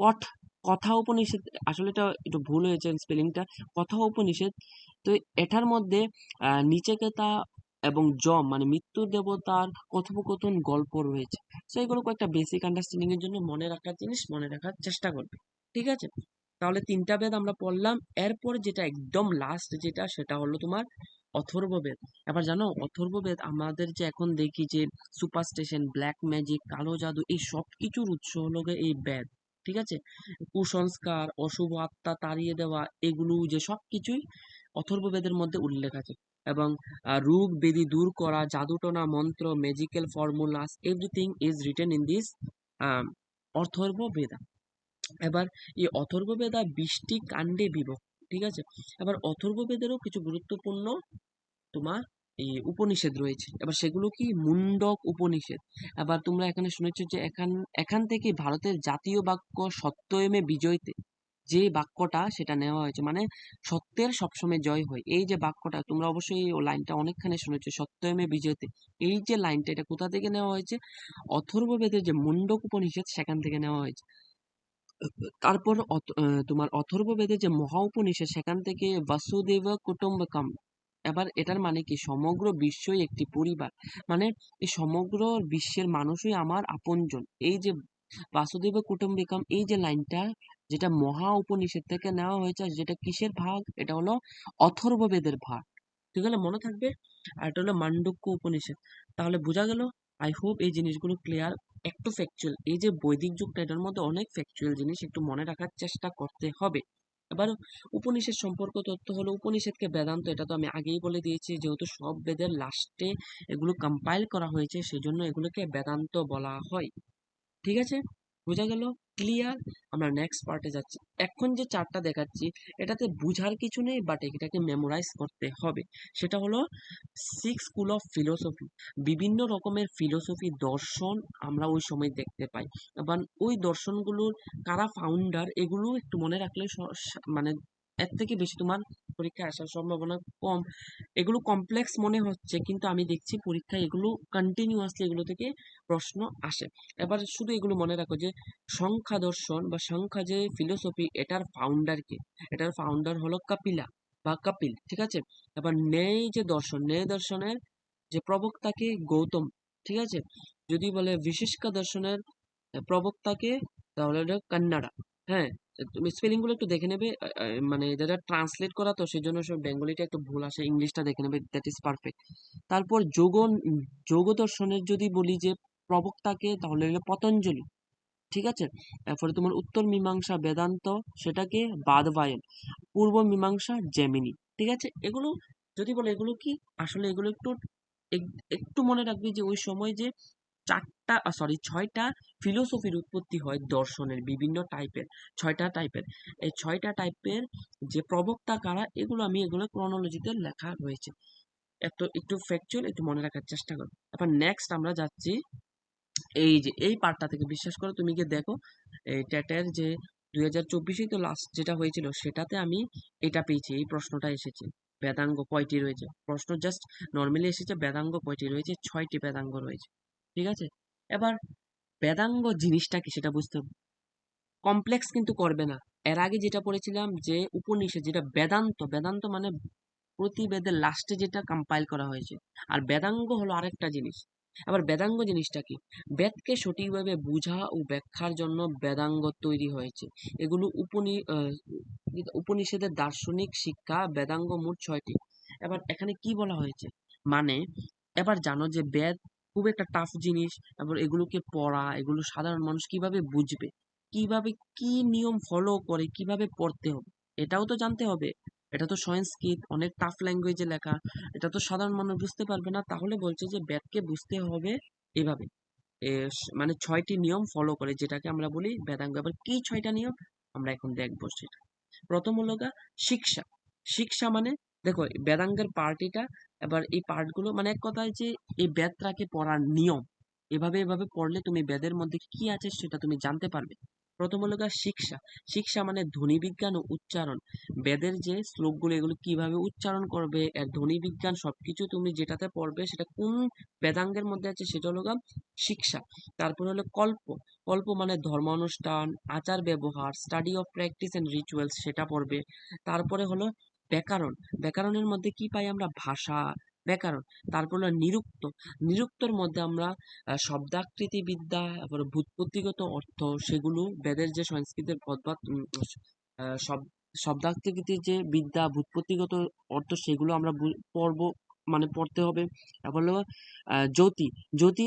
কঠ কথা উপনিষদ, আসলে এটা একটু ভুল হয়েছে স্পেলিংটা, কথা উপনিষদ। তো এটার মধ্যে নিচেকেতা এবং যম মানে মৃত্যু দেবতার কথোপকথন গল্প রয়েছে। তো এগুলো কয়েকটা বেসিক আন্ডারস্ট্যান্ডিং এর জন্য মনে রাখার জিনিস, মনে রাখার চেষ্টা করবে, ঠিক আছে? তাহলে 3টা বেদ আমরা পড়লাম। এরপর যেটা একদম লাস্ট যেটা সেটা হলো তোমার অথর্ববেদ। এবার জানো অথর্ববেদ আমাদের যে এখন দেখি যে সুপারস্টিশন, ব্ল্যাক ম্যাজিক, কালো জাদু, এই সব কিছুর উৎস হলো গিয়ে এই বেদ, ঠিক আছে? কুসংস্কার, অশুভ আত্মা তাড়িয়ে দেওয়া, এগুলো যে সবকিছুই অথর্ববেদের মধ্যে উল্লেখ আছে। এবং রোগ ব্যাধি দূর করা, জাদুটোনা, মন্ত্র, magical formulas, everything is written in this Atharvaveda. এবার এই অথর্ববেদা 20টি কাণ্ডে বিভক্ত, ঠিক আছে? এবার অথর্ববেদেরও কিছু গুরুত্বপূর্ণ তোমার এই উপনিষদ রয়েছে। এবার সেগুলো কি? মুন্ডক উপনিষদ। আবার তোমরা এখানে শুনেছো যে এখান এখান থেকে ভারতের জাতীয় বাক্য সত্যমেব বিজয়তে, যে বাক্যটা সেটা নেওয়া হয়েছে, মানে সত্যের সবসময় জয় হয়, এই যে বাক্যটা তোমরা অবশ্যই ও লাইনটা অনেকখানি শুনেছো, সত্যমে বিজয়তে। এই যে লাইনটা এটা কোথা থেকে নেওয়া হয়েছে? অথর্ববেদের যে মুন্ডক উপনিষদ সেখান থেকে নেওয়া হয়েছে। তারপর তোমার অথর্ববেদের যে মহা উপনিষদ সেখান থেকে বাসুদেব কুটুম্বকম। এবার এটার মানে কি? সমগ্র বিশ্বই একটি পরিবার, মানে এই সমগ্র বিশ্বের মানুষই আমার আপনজন। এই যে বাসুদেব কুটুম্বিকম, এই যে লাইনটা, যেটা মহা উপনিষদ থেকে নেওয়া হয়েছে, আর যেটা কিসের ভাগ? এটা হলো অথর্ববেদের ভাগ। ঠিক আছে, মনে থাকবে। আর এটা হলো মান্ডুক্য উপনিষদ। তাহলে বোঝা গেল। আই হোপ এই জিনিসগুলো ক্লিয়ার। একটু ফ্যাকচুয়াল, এই যে বৈদিক যুগটা, এটার মধ্যে অনেক ফ্যাকচুয়াল জিনিস একটু মনে রাখার চেষ্টা করতে হবে। এবার উপনিষদ সম্পর্ক তথ্য হলো, উপনিষদকে বেদান্ত, এটা তো আমি আগেই বলে দিয়েছি, যেহেতু সব বেদের লাস্টে এগুলো কম্পাইল করা হয়েছে সেজন্য এগুলোকে বেদান্ত বলা হয়। ঠিক আছে, বোঝা গেল? ক্লিয়ার। আমরা নেক্সট পার্টে যাচ্ছি। এখন যে চার্টটা দেখাচ্ছি এটাতে বুঝার কিছু নেই, বাট এটাকে মেমোরাইজ করতে হবে। সেটা হলো 6 স্কুল অফ ফিলোসফি। বিভিন্ন রকমের ফিলোসফি দর্শন আমরা ওই সময় দেখতে পাই। এবার ওই দর্শনগুলোর কারা ফাউন্ডার এগুলো একটু মনে রাখলে মানে এর থেকে বেশি তোমার পরীক্ষায় আসার সম্ভাবনা কম। এগুলো কমপ্লেক্স মনে হচ্ছে, কিন্তু আমি দেখছি পরীক্ষায় এগুলো কন্টিনিউয়াসলি এগুলো থেকে প্রশ্ন আসে। এবার শুধু এগুলো মনে রাখো যে সংখ্যা দর্শন বা সংখ্যা যে ফিলোসফি, এটার ফাউন্ডার কে? এটার ফাউন্ডার হলো কপিলা বা কপিল। ঠিক আছে। এবার ন্যায় যে দর্শন, ন্যায় দর্শনের যে প্রবক্তাকে গৌতম। ঠিক আছে। যদি বলে বিশিষ্কা দর্শনের প্রবক্তাকে, তাহলে এটা কান্নাডা। হ্যাঁ, তুমি স্পেলিং গুলো একটু দেখে নেবে। মানে যেটা ট্রান্সলেট করা তো সেজন্য সব বেঙ্গলিটা একটু ভুল আসে, ইংলিশটা দেখে নেবে, দ্যাট ইজ পারফেক্ট। তারপর যোগ দর্শনের যদি বলি যে প্রবক্তাকে, তাহলে হলো পতঞ্জলি। ঠিক আছে। তারপরে তোমার উত্তর মীমাংসা বেদান্ত, সেটাকে বাদবায়ন। পূর্ব মীমাংসা জেমিনি। ঠিক আছে। এগুলো যদি বলে এগুলো কি, আসলে এগুলো একটু একটু মনে রাখবি যে ওই সময় যে 6টা ফিলোসফির উৎপত্তি হয় দর্শনের, বিভিন্ন টাইপের 6টা টাইপের। এই 6টা টাইপের যে প্রবক্তা কারা, এগুলো ক্রনোলজিতে লেখা রয়েছে। একটু ফ্যাকচুয়াল, একটু মনে রাখার চেষ্টা করো। এবার নেক্সট আমরা যাচ্ছি এই যে এই পার্টটা থেকে। বিশ্বাস করো, তুমি গিয়ে দেখো এই টেটের যে 2024 তো লাস্ট যেটা হয়েছিল, সেটাতে আমি এটা পেয়েছি, এই প্রশ্নটা এসেছে। বেদাঙ্গ কয়টি রয়েছে? প্রশ্ন জাস্ট নর্মালি এসেছে, বেদাঙ্গ কয়টি রয়েছে? 6টি বেদাঙ্গ রয়েছে। ঠিক আছে। এবার বেদাঙ্গ জিনিসটা কি সেটা বুঝতে হবে। কমপ্লেক্স কিন্তু করবে না। এর আগে যেটা পড়েছিলাম যে উপনিষদ, যেটা বেদান্ত, বেদান্ত মানে প্রতি বেদের লাস্টে যেটা কম্পাইল করা হয়েছে। আর বেদাঙ্গ হলো আরেকটা জিনিস। আবার বেদাঙ্গ জিনিসটা কি? বেদকে সঠিকভাবে বোঝা ও ব্যাখ্যার জন্য বেদাঙ্গ তৈরি হয়েছে। এগুলো উপনিষদের দার্শনিক শিক্ষা। বেদাঙ্গ মোট 6টি। এবার এখানে কি বলা হয়েছে, মানে এবার জানো যে বেদ খুব একটা টাফ জিনিস। এবার এগুলোকে পড়া, এগুলো সাধারণ মানুষ কিভাবে বুঝবে, কিভাবে কি নিয়ম ফলো করে, কিভাবে পড়তে হবে, এটাও তো জানতে হবে। এটা তো সংস্কৃত, অনেক টাফ ল্যাঙ্গুয়েজে লেখা, এটা তো সাধারণ মানুষ বুঝতে পারবে না। তাহলে বলছে যে বেদকে বুঝতে হবে এভাবে, মানে 6টি নিয়ম ফলো করে, যেটাকে আমরা বলি বেদাঙ্গ। এবার কি 6টা নিয়ম আমরা এখন দেখবো সেটা। প্রথম হলো শিক্ষা। শিক্ষা মানে দেখো বেদাঙ্গের পার্টিটা। এবার এই পার্টগুলো মানে এক কথায় যে এই বেদটাকে পড়ার নিয়ম, এভাবে এভাবে পড়লে তুমি বেদের মধ্যে কি আছে সেটা তুমি জানতে পারবে। প্রথম হলো শিক্ষা। শিক্ষা মানে ধ্বনি বিজ্ঞান ও উচ্চারণ। বেদের যে শ্লোকগুলো এগুলো কিভাবে উচ্চারণ করবে, এর ধ্বনি বিজ্ঞান সবকিছু তুমি যেটাতে পড়বে, সেটা কোন বেদাঙ্গের মধ্যে আছে সেটা হলো শিক্ষা। তারপর হলো কল্প। কল্প মানে ধর্মানুষ্ঠান, আচার ব্যবহার, study of practice and rituals, সেটা পড়বে। তারপরে হলো ব্যাকরণ। ব্যাকরণের মধ্যে কি পাই আমরা? ভাষা, ব্যাকরণ। তারপর হলো নিরুক্ত। নিরুক্তর মধ্যে আমরা শব্দাকৃতি বিদ্যা, তারপরে ব্যুৎপত্তিগত অর্থ, সেগুলো বেদের যে সংস্কৃতের শব্দাকৃতির যে বিদ্যা, ব্যুৎপত্তিগত অর্থ, সেগুলো আমরা পড়বো, মানে পড়তে হবে। তারপর হলো জ্যোতি। জ্যোতি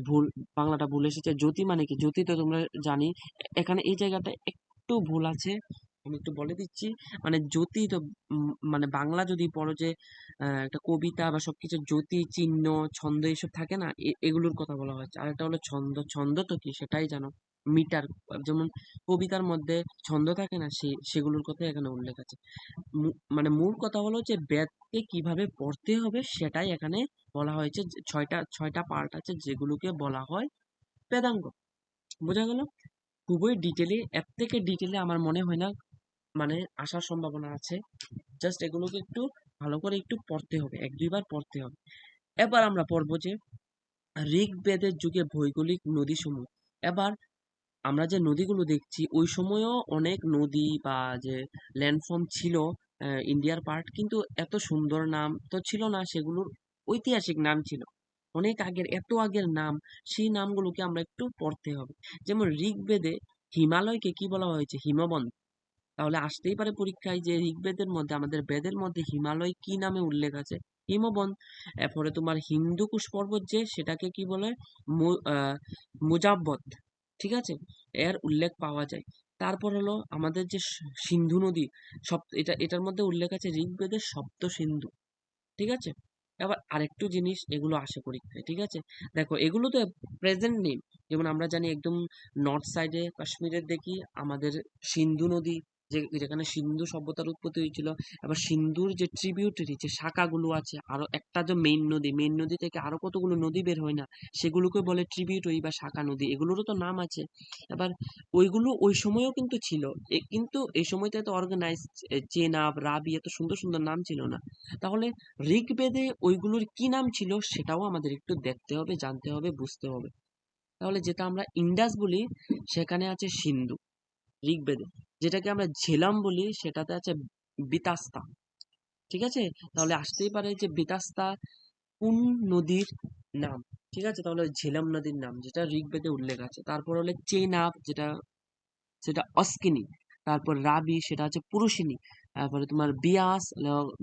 ভুল, বাংলাটা ভুল এসেছে। জ্যোতি মানে কি? জ্যোতি তো তোমরা জানি। এখানে এই জায়গাটা একটু ভুল আছে, আমি একটু বলে দিচ্ছি। মানে জ্যোতি তো মানে বাংলা যদি পড়ো যে একটা কবিতা বা সবকিছু জ্যোতি, চিহ্ন, ছন্দ এইসব থাকে না, এগুলোর কথা বলা হচ্ছে। আর একটা হলো ছন্দ। ছন্দ তো কি সেটাই জানো, মিটার। যেমন কবিতার মধ্যে ছন্দ থাকে না, সেগুলোর কথা এখানে উল্লেখ আছে। মানে মূল কথা হলো যে বেদকে কিভাবে পড়তে হবে সেটাই এখানে বলা হয়েছে। যে ছয়টা ছয়টা পার্ট আছে যেগুলোকে বলা হয় বেদাঙ্গ। বোঝা গেল? খুবই ডিটেলে, এর থেকে ডিটেলে আমার মনে হয় না মানে আসার সম্ভাবনা আছে। জাস্ট এগুলোকে একটু ভালো করে একটু পড়তে হবে, এক দুইবার পড়তে হবে। এবার আমরা পড়বো যে ঋগ্বেদের যুগে ভৌগোলিক নদীসমূহ। এবার আমরা যে নদীগুলো দেখছি ওই সময়ও অনেক নদী বা যে ল্যান্ডফর্ম ছিল ইন্ডিয়ার পার্ট, কিন্তু এত সুন্দর নাম তো ছিল না, সেগুলোর ঐতিহাসিক নাম ছিল অনেক আগের, এত আগের নাম। সেই নামগুলোকে আমরা একটু পড়তে হবে। যেমন ঋগ্বেদে হিমালয়কে কি বলা হয়েছে? হিমবন্ত। তাহলে আসতেই পারে পরীক্ষায় যে ঋগ্বেদের মধ্যে, আমাদের বেদের মধ্যে হিমালয় কি নামে উল্লেখ আছে? হিমবন্ত। এরপরে তোমার হিন্দুকুশ পর্বত যে, সেটাকে কি বলে? মুজাব্বত। ঠিক আছে, এর উল্লেখ পাওয়া যায়। তারপর হলো আমাদের যে সিন্ধু নদী, এটার মধ্যে উল্লেখ আছে ঋগ্বেদের সপ্ত সিন্ধু। ঠিক আছে, এবার আরেকটু জিনিস এগুলো আসে পরীক্ষায়। ঠিক আছে, দেখো এগুলো তো প্রেজেন্ট নেই। যেমন আমরা জানি একদম নর্থ সাইডে কাশ্মীরের দেখি আমাদের সিন্ধু নদী, যেখানে সিন্ধু সভ্যতার উৎপত্তি হয়েছিল। এবার সিন্ধুর যে ট্রিবিউটারি যে শাখাগুলো আছে, আরো একটা যে মেইন নদী থেকে আরো কতগুলো নদী বের হয় না, সেগুলোকে বলে ট্রিবিউটারি বা শাখা নদী, এগুলোরও তো নাম আছে। এবার ওইগুলো ওই সময়ও কিন্তু ছিল, কিন্তু এই সময়তে এত অর্গানাইজ চেনাব, রাবি, এত সুন্দর সুন্দর নাম ছিল না। তাহলে ঋগ্বেদে ওইগুলোর কি নাম ছিল সেটাও আমাদের একটু দেখতে হবে, জানতে হবে, বুঝতে হবে। তাহলে যেটা আমরা ইন্ডাস বলি সেখানে আছে সিন্ধু ঋগ্বেদে, যেটাকে আমরা ঝেলাম বলি সেটাতে আছে বিতাস্তা। ঠিক আছে, তাহলে আসতেই পারে যে বিতাস্তা কোন নদীর নাম? ঠিক আছে, তাহলে ঝেলাম নদীর নাম, যেটা ঋগ্বেদে উল্লেখ আছে। তারপর হলে চেনাব, সেটা অস্কিনী। তারপর রাবি, সেটা হচ্ছে পুরুষিনী। তারপরে তোমার বিয়াস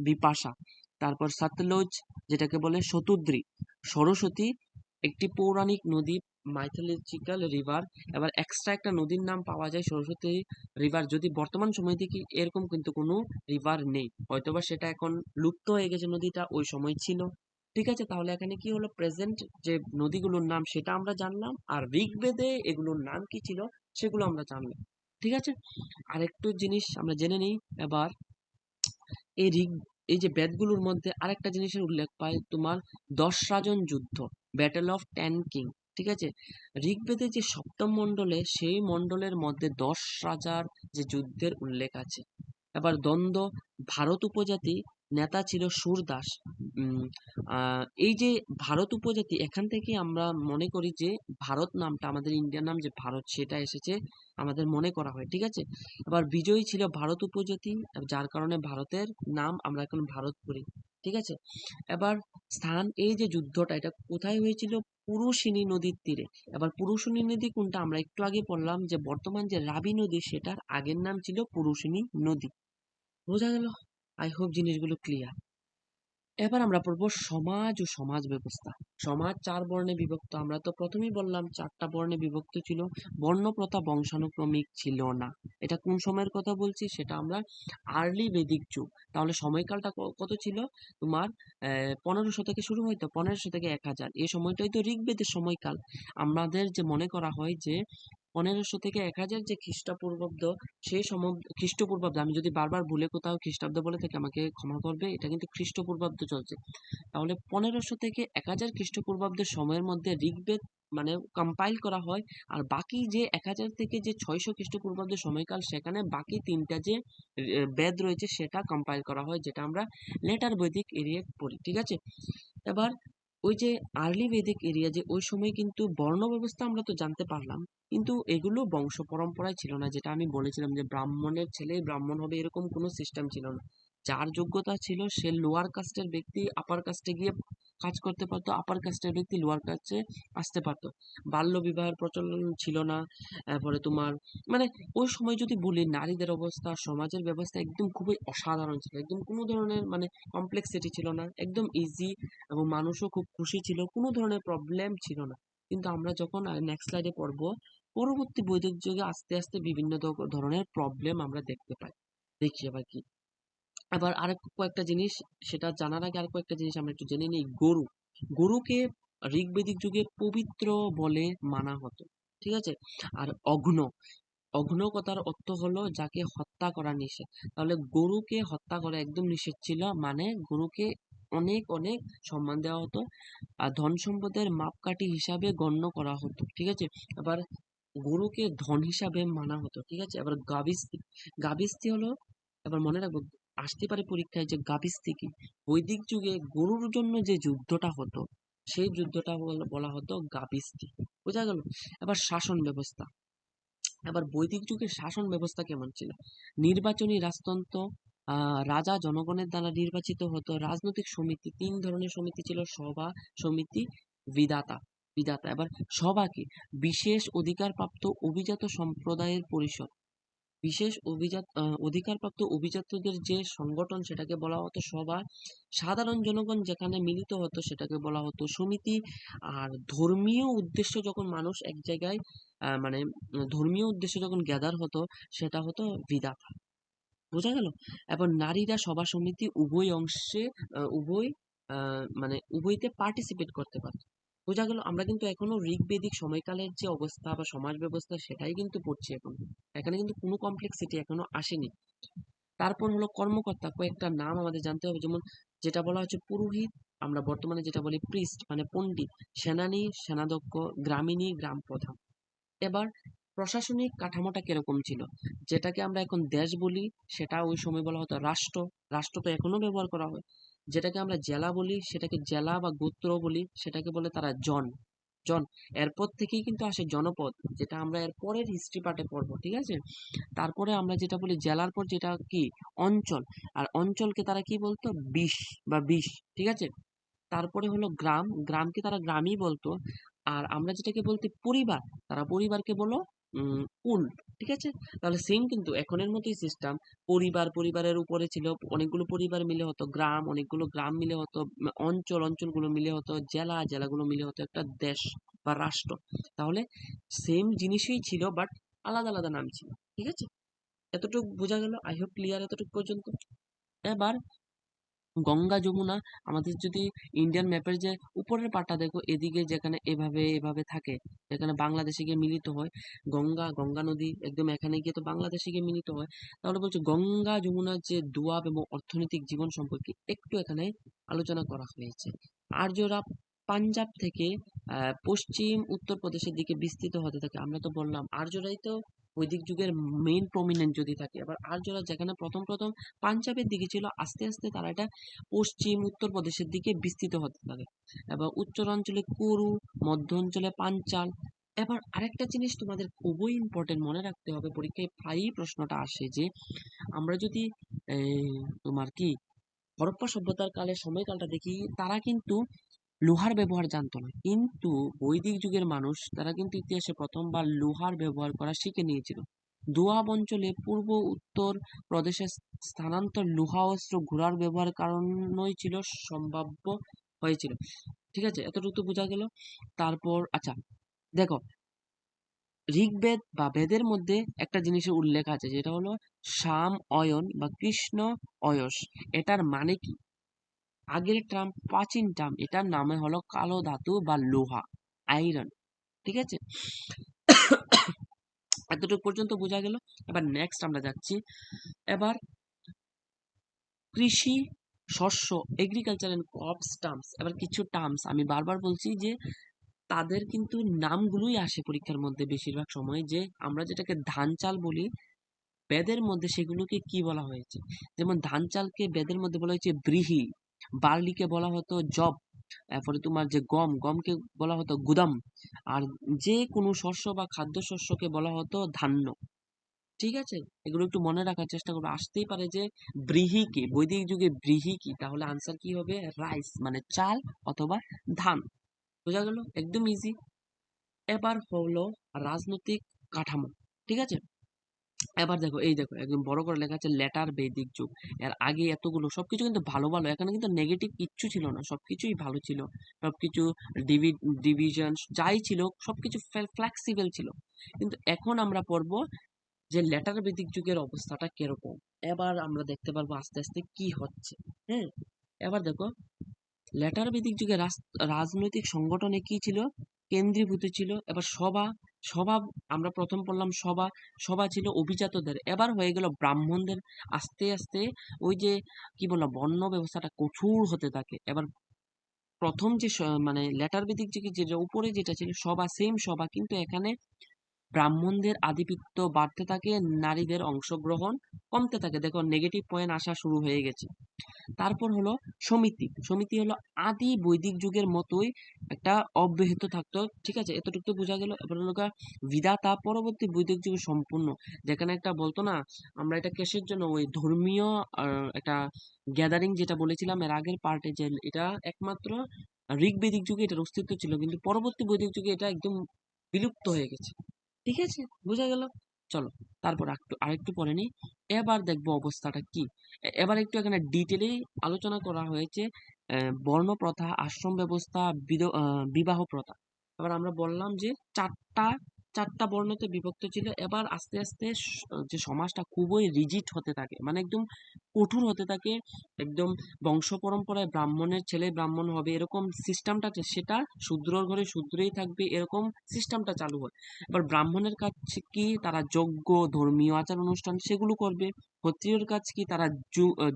বিপাশা। তারপর সতলুজ, যেটাকে বলে শতুদ্রি। সরস্বতী একটি পৌরাণিক নদী, মাইথোলজিক্যাল রিভার। এবার এক্সট্রা একটা নদীর নাম পাওয়া যায় সরস্বতী রিভার, যদি বর্তমান সময় দেখি এরকম কিন্তু কোনো রিভার নেই, হয়তোবা সেটা এখন লুপ্ত হয়ে গেছে নদীটা, ওই সময় ছিল। ঠিক আছে, তাহলে এখানে কি হলো? প্রেজেন্ট যে নদীগুলোর নাম সেটা আমরা জানলাম, আর ঋগ্বেদে এগুলোর নাম কি ছিল সেগুলো আমরা জানলাম। ঠিক আছে, আরেকটু জিনিস আমরা জেনে নিই এবার। এই ঋগ এই যে বেদগুলোর মধ্যে আরেকটা জিনিসের উল্লেখ পাই, তোমার 10 রাজন যুদ্ধ, ব্যাটেল অফ 10 কিং। ঠিক আছে, ঋগ্বেদে যে সপ্তম মণ্ডলে, সেই মণ্ডলের মধ্যে 10 রাজার যে যুদ্ধের উল্লেখ আছে। এবার দ্বন্দ্ব, ভারত উপজাতি নেতা ছিল সুরদাস। উম, এই যে ভারত উপজাতি, এখান থেকে আমরা মনে করি যে ভারত নামটা, আমাদের ইন্ডিয়ার নাম যে ভারত, সেটা এসেছে আমাদের মনে করা হয়। ঠিক আছে, এবার বিজয়ী ছিল ভারত উপজাতি, যার কারণে ভারতের নাম আমরা এখন ভারত করি। ঠিক আছে, এবার স্থান, এই যে যুদ্ধটা এটা কোথায় হয়েছিল? পুরুষিনী নদীর তীরে। এবার পুরুষিনী নদী কোনটা? আমরা একটু আগে বললাম যে বর্তমান যে রাবি নদী, সেটার আগের নাম ছিল পুরুষিনী নদী। বোঝা গেল? আই হোপ জিনিসগুলো ক্লিয়ার। এবার আমরা পড়বো সমাজ ও সমাজ ব্যবস্থা। সমাজ 4 বর্ণে বিভক্ত। আমরা তো প্রথমেই বললাম 4টা বর্ণে বিভক্ত ছিল, বর্ণপ্রথা বংশানুক্রমিক ছিল না। এটা কোন সময়ের কথা বলছি? সেটা আমরা আর্লি বেদিক যুগ। তাহলে সময়কালটা কত ছিল? তোমার 1500 থেকে শুরু হয়তো, 1500 থেকে 1000, এই সময়টাই তো ঋগ্বেদের সময়কাল। আমাদের যে মনে করা হয় যে 1500 থেকে 1000 যে খ্রিস্টপূর্বাব্দ, সেই খ্রিস্টপূর্বাব্দ, আমি যদি বারবার ভুলে কোথাও খ্রিস্টাব্দ বলে থাকি আমাকে ক্ষমা করবে, এটা কিন্তু খ্রিস্টপূর্বাব্দ চলছে। তাহলে 1500 থেকে 1000 খ্রিস্টপূর্বাব্দের সময়ের মধ্যে ঋগ্বেদ মানে কম্পাইল করা হয়। আর বাকি যে 1000 থেকে যে 600 খ্রিস্টপূর্বাব্দের সময়কাল, সেখানে বাকি 3টা যে বেদ রয়েছে সেটা কম্পাইল করা হয়, যেটা আমরা লেটার বৈদিক এরিয়া পড়ি। ঠিক আছে, এবার ওই যে আর্লি বেদিক এরিয়া, যে ওই সময় কিন্তু বর্ণ ব্যবস্থা আমরা তো জানতে পারলাম, কিন্তু এগুলো বংশ পরম্পরায় ছিল না। যেটা আমি বলেছিলাম যে ব্রাহ্মণের ছেলে ব্রাহ্মণ হবে এরকম কোনো সিস্টেম ছিল না। যার যোগ্যতা ছিল সে লোয়ার কাস্টের ব্যক্তি আপার কাস্টে গিয়ে কাজ করতে পারতো, আপার কাস্টের ব্যক্তি লোয়ার কাস্টে আসতে পারতো। বাল্য বিবাহের প্রচলন ছিল না। তারপরে তোমার মানে ওই সময় যদি বলি, নারীদের অবস্থা, সমাজের ব্যবস্থা একদম খুবই অসাধারণ ছিল, একদম কোনো ধরনের মানে কমপ্লেক্সিটি ছিল না, একদম ইজি, এবং মানুষও খুব খুশি ছিল, কোনো ধরনের প্রবলেম ছিল না। কিন্তু আমরা যখন নেক্সট স্লাইডে পড়বো, পরবর্তী বৈদিক যুগে আস্তে আস্তে বিভিন্ন ধরনের প্রবলেম আমরা দেখতে পাই। দেখি এবার কি। আবার আরেক কয়েকটা জিনিস, সেটা জানার আগে আর কয়েকটা জিনিস আমরা একটু জেনে নিই। গরুকে ঋগ্বেদিক যুগে পবিত্র বলে মানা হতো। ঠিক আছে, আর অঘ্ন কথার অর্থ হলো যাকে হত্যা করা নিষেধ। তাহলে গরুকে হত্যা করা একদম নিষেধ ছিল, মানে গরুকে অনেক অনেক সম্মান দেওয়া হতো, আর ধন সম্পদের মাপকাঠি হিসাবে গণ্য করা হতো। ঠিক আছে, আবার গরুকে ধন হিসাবে মানা হতো, ঠিক আছে। এবার গাবিস্তি, গাবিস্তি হলো, এবার মনে রাখবো আসতে পারে পরীক্ষায় যে গাবিস্তি কি। বৈদিক যুগে গরুর জন্য যে যুদ্ধটা হতো সেই যুদ্ধটা বলা হতো গাবিস্তি, বোঝা গেল। এবার শাসন ব্যবস্থা, এবার বৈদিক যুগের শাসন ব্যবস্থা কেমন ছিল? নির্বাচনী রাজতন্ত্র, রাজা জনগণের দ্বারা নির্বাচিত হতো। রাজনৈতিক সমিতি, তিন ধরনের সমিতি ছিল: সভা, সমিতি, বিধাতা। বিধাতা এবার সভা কি? বিশেষ অধিকারপ্রাপ্ত অভিজাত সম্প্রদায়ের পরিষদ। বিশেষ অধিকারপ্রাপ্ত অভিজাতদের যে সংগঠন সেটাকে বলা হতো সভা। সাধারণ জনগণ যেখানে মিলিত হতো সেটাকে বলা হতো সমিতি। আর ধর্মীয় উদ্দেশ্য যখন মানুষ এক জায়গায় মানে ধর্মীয় উদ্দেশ্যে যখন গ্যাদার হতো সেটা হতো বিধাতা, বোঝা গেল। এবার নারীরা সভা সমিতি উভয় অংশে উভয় মানে উভয়তে পার্টিসিপেট করতে পারত, বোঝা গেল। আমরা কিন্তু এখনো ঋগ্বেদিক সময়কালের যে অবস্থা বা সমাজ ব্যবস্থা সেটাই কিন্তু পড়ছি এখন, এখানে কিন্তু কোনো কমপ্লেক্সিটি এখনো আসেনি। তারপর হলো কর্মকর্তা, কয়েকটা নাম আমাদের জানতে হবে, যেমন যেটা বলা হচ্ছে পুরোহিত, আমরা বর্তমানে যেটা বলি প্রিস্ট মানে পণ্ডিত, সেনানী সেনাধ্যক্ষ, গ্রামিণী গ্রাম প্রধান। এবার প্রশাসনিক কাঠামোটা কিরকম ছিল? যেটাকে আমরা এখন দেশ বলি সেটা ওই সময় বলা হতো রাষ্ট্র। রাষ্ট্র তো এখনো ব্যবহার করা হয়। যেটাকে আমরা জেলা বলি সেটাকে জেলা বা গোত্র বলি সেটাকে বলে তারা জন। জন এরপর থেকেই কিন্তু আসে জনপদ, যেটা আমরা এর পরের হিস্ট্রি পার্টে পড়বো, ঠিক আছে। তারপরে আমরা যেটা বলি জেলার পর যেটা কি অঞ্চল, আর অঞ্চলকে তারা কি বলতো বিশ বা বিশ, ঠিক আছে। তারপরে হলো গ্রাম, গ্রামকে তারা গ্রামই বলতো। আর আমরা যেটাকে বলতে পরিবার, তারা পরিবারকে বলো কুল, ঠিক আছে। তাহলে সেম কিন্তু এখনের মতোই সিস্টেম। পরিবার, পরিবারের উপরে ছিল অনেকগুলো পরিবার মিলে হতো গ্রাম, অনেকগুলো গ্রাম মিলে হতো অঞ্চল, অঞ্চলগুলো মিলে হতো জেলা, জেলাগুলো মিলে হতো একটা দেশ বা রাষ্ট্র। তাহলে সেম জিনিসই ছিল বাট আলাদা আলাদা নাম ছিল, ঠিক আছে। এতটুকু বোঝা গেল, আই হোপ ক্লিয়ার এতটুকু পর্যন্ত। এবার গঙ্গা যমুনা, আমাদের যদি ইন্ডিয়ান ম্যাপের যে উপরের পাটটা দেখো এদিকে যেখানে এভাবে এভাবে থাকে, যেখানে বাংলাদেশে গিয়ে মিলিত হয়, গঙ্গা, গঙ্গা নদী একদম এখানে গিয়ে তো বাংলাদেশে গিয়ে মিলিত হয়। তাহলে বলছে গঙ্গা যমুনার যে দোয়াব এবং অর্থনৈতিক জীবন সম্পর্কে একটু এখানে আলোচনা করা হয়েছে। আর্যরা পাঞ্জাব থেকে পশ্চিম উত্তরপ্রদেশের দিকে বিস্তৃত হতে থাকে। আমরা তো বললাম আর্যরাই তো বৈদিক যুগের মেইন প্রমিনেন্ট যদি থাকে। এবার আর্যরা যেখানে প্রথম প্রথম পাঞ্জাবের দিকে ছিল, আস্তে আস্তে তারা এটা পশ্চিম উত্তরপ্রদেশের দিকে বিস্তৃত হতে থাকে। এবার উত্তরাঞ্চলে কুরু, মধ্য অঞ্চলে পাঞ্চাল। এবার আরেকটা জিনিস তোমাদের খুবই ইম্পর্টেন্ট মনে রাখতে হবে, পরীক্ষায় প্রায়ই প্রশ্নটা আসে যে আমরা যদি তোমার কি হরপ্পা সভ্যতার কালের সময়কালটা দেখি, তারা কিন্তু লোহার ব্যবহার জানতো না, কিন্তু বৈদিক যুগের মানুষ তারা কিন্তু ইতিহাসে প্রথমবার লোহার ব্যবহার করা শিখে নিয়েছিল। দোয়াব অঞ্চলে পূর্ব উত্তর প্রদেশের স্থানান্তর লোহা অস্ত্র ঘোড়ার ব্যবহার কারণেই ছিল সম্ভাব্য হয়েছিল, ঠিক আছে। এতটুকু তো বোঝা গেল। তারপর আচ্ছা দেখো, ঋগ্বেদ বা বেদের মধ্যে একটা জিনিসের উল্লেখ আছে, যেটা হলো সাম অয়ন বা কৃষ্ণ অয়স। এটার মানে কি? আগের টার্ম, প্রাচীন টার্ম, এটার নামে হলো কালো ধাতু বা লোহা, আয়রন, ঠিক আছে। এতটুকু পর্যন্ত বোঝা গেল। এবার নেক্সট আমরা যাচ্ছি। এবার কৃষি, শস্য, এগ্রিকালচার এন্ড ক্রপস টার্মস। এবার কিছু টার্মস আমি বারবার বলছি যে তাদের কিন্তু নামগুলোই আসে পরীক্ষার মধ্যে বেশিরভাগ সময়, যে আমরা যেটাকে ধান চাল বলি বেদের মধ্যে সেগুলোকে কি বলা হয়েছে। যেমন ধান চালকে বেদের মধ্যে বলা হয়েছে ব্রিহি, বার্লিকে বলা হতো জব, এরপরে তোমার যে গম, গমকে বলা হতো গুদাম, আর যে কোনো শস্য বা খাদ্য শস্যকে বলা হতো ধান্য, ঠিক আছে। এগুলো একটু মনে রাখার চেষ্টা করবে, আসতেই পারে যে ব্রিহি কি, বৈদিক যুগে ব্রিহি কি, তাহলে আনসার কি হবে? রাইস মানে চাল অথবা ধান, বোঝা গেল, একদম ইজি। এবার হলো রাজনৈতিক কাঠামো, ঠিক আছে। এবার দেখো, এই দেখো একদম বড় করে লেখা আছে লেটার বৈদিক যুগ। এর আগে এতগুলো সবকিছু কিন্তু ভালো ভালো, এখানে কিন্তু নেগেটিভ কিচ্ছু ছিল না, সবকিছুই ভালো ছিল। সবকিছু ডিভিশন যাই ছিল সবকিছু ফ্লেক্সিবল ছিল। কিন্তু এখন আমরা পড়বো যে লেটার বৈদিক যুগের অবস্থাটা কিরকম। এবার আমরা দেখতে পারবো আস্তে আস্তে কি হচ্ছে। হ্যাঁ, এবার দেখো লেটার বৈদিক যুগে রাজনৈতিক সংগঠনে কি ছিল? কেন্দ্রীভূত ছিল। এবার সভা, সভা আমরা প্রথম পড়লাম সভা, সভা ছিল অভিজাতদের, এবার হয়ে গেল ব্রাহ্মণদের। আস্তে আস্তে ওই যে কি বললাম বর্ণ ব্যবস্থাটা কঠোর হতে থাকে। এবার প্রথম যে মানে লেটার বৈদিক যুগে যেটা উপরে যেটা ছিল সভা, সেম সভা, কিন্তু এখানে ব্রাহ্মণদের আধিপত্য বাড়তে থাকে, নারীদের অংশগ্রহণ কমতে থাকে। দেখো নেগেটিভ পয়েন্ট আসা শুরু হয়ে গেছে। তারপর হলো সমিতি। সমিতি হলো আদি বৈদিক যুগের মতোই একটা অব্যাহত থাকতো, ঠিক আছে, এতটুকু তো বোঝা গেল। এবার হলো বিধাতা পরবর্তী বৈদিক যুগে সম্পূর্ণ, যেখানে একটা বলতো না, আমরা এটা কেসের জন্য ওই ধর্মীয় একটা গ্যাদারিং যেটা বলেছিলাম এর আগের পার্টে, যে এটা একমাত্র ঋগ্বেদিক যুগে এটার অস্তিত্ব ছিল, কিন্তু পরবর্তী বৈদিক যুগে এটা একদম বিলুপ্ত হয়ে গেছে। ঠিক আছে, বোঝা গেল। চলো তারপর আরেকটু পরে নিই। এবার দেখবো অবস্থাটা কি। এবার একটু এখানে ডিটেলেই আলোচনা করা হয়েছে বর্ণ প্রথা, আশ্রম ব্যবস্থা, বিবাহ প্রথা। এবার আমরা বললাম যে চারটা চারটা বর্ণতে বিভক্ত ছিল। এবার আস্তে আস্তে যে সমাজটা খুবই রিজিড হতে থাকে, মানে একদম কঠোর হতে থাকে, একদম বংশ পরম্পরায় ব্রাহ্মণের ছেলে ব্রাহ্মণ হবে এরকম সিস্টেমটা, সেটা শূদ্রর ঘরে শূদ্রই থাকবে এরকম সিস্টেমটা চালু হয়। এবার ব্রাহ্মণের কাজ কি, তারা যজ্ঞ, ধর্মীয় আচার অনুষ্ঠান সেগুলো করবে। ক্ষত্রিয়র কাজ কি, তারা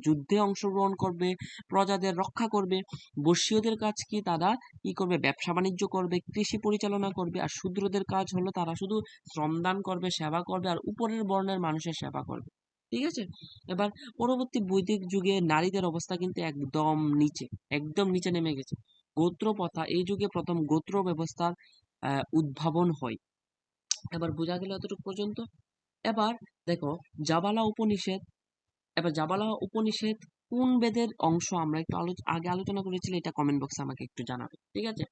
যুদ্ধে অংশগ্রহণ করবে, প্রজাদের রক্ষা করবে। বৈশ্যদের কাজ কি, তারা কি করবে, ব্যবসা বাণিজ্য করবে, কৃষি পরিচালনা করবে। আর শূদ্রদের কাজ হলো তারা শুধু শ্রমদান করবে, সেবা করবে, আর উপরের বর্ণের মানুষের সেবা করবে। ঠিক আছে। এবার পরবর্তী বৈদিক যুগে নারীদের অবস্থা কিন্তু একদম নিচে নেমে গেছে। গোত্র প্রথা, এই যুগে প্রথম গোত্র ব্যবস্থার উদ্ভাবন হয়। এবার বোঝা গেল এতটুকু পর্যন্ত। এবার দেখো জাবালা উপনিষেধ। এবার জাবালা উপনিষেধ কোন বেদের অংশ আমরা একটু আগে আলোচনা করেছিলাম, এটা কমেন্ট বক্সে আমাকে একটু জানাবে, ঠিক আছে।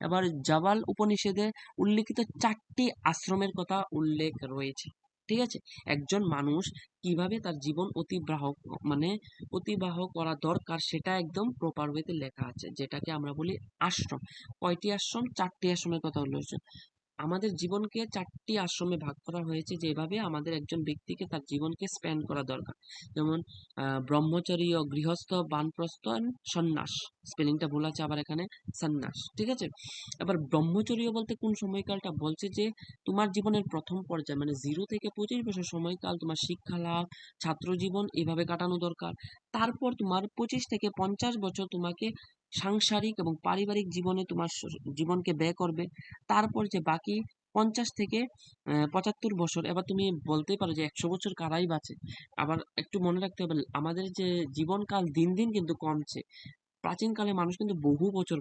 এবার জাবাল উপনিষেধে উল্লেখিত 4টি আশ্রমের কথা উল্লেখ রয়েছে, ঠিক আছে। একজন মানুষ কিভাবে তার জীবন অতিবাহ করা দরকার সেটা একদম প্রপার ওয়েতে লেখা আছে, যেটাকে আমরা বলি আশ্রম। কয়টি আশ্রম? 4টি আশ্রমের কথা উল্লেখ। আমাদের জীবনকে 4টি আশ্রমে ভাগ করা হয়েছে, যেভাবে আমাদের একজন ব্যক্তিকে তার জীবনকে স্পেন্ড করা দরকার। যেমন ব্রহ্মচর্য, গৃহস্থ, বানপ্রস্থ, সন্ন্যাস। স্পেলিংটা ভুল আছে আবার এখানে, সন্ন্যাস, ঠিক আছে। এবার ব্রহ্মচর্য বলতে কোন সময়কালটা বলছে, যে তোমার জীবনের প্রথম পর্যায়ে, মানে 0 থেকে 25 বছর সময়কাল তোমার শিক্ষা লাভ, ছাত্র জীবন এভাবে কাটানো দরকার। তারপর তোমার 25 থেকে 50 বছর তোমাকে সাংসারিক এবং পারিবারিক জীবনে তোমার জীবনকে ব্যয় করবে। তারপর যে বাকি 50 থেকে 75 বছর, এবার তুমি বলতেই পারো যে 100 বছর কারাই বাঁচে। আবার একটু মনে রাখতে হবে, আমাদের যে জীবনকাল দিন দিন কিন্তু কমছে। প্রাচীনকালে মানুষ কিন্তু বহু বছর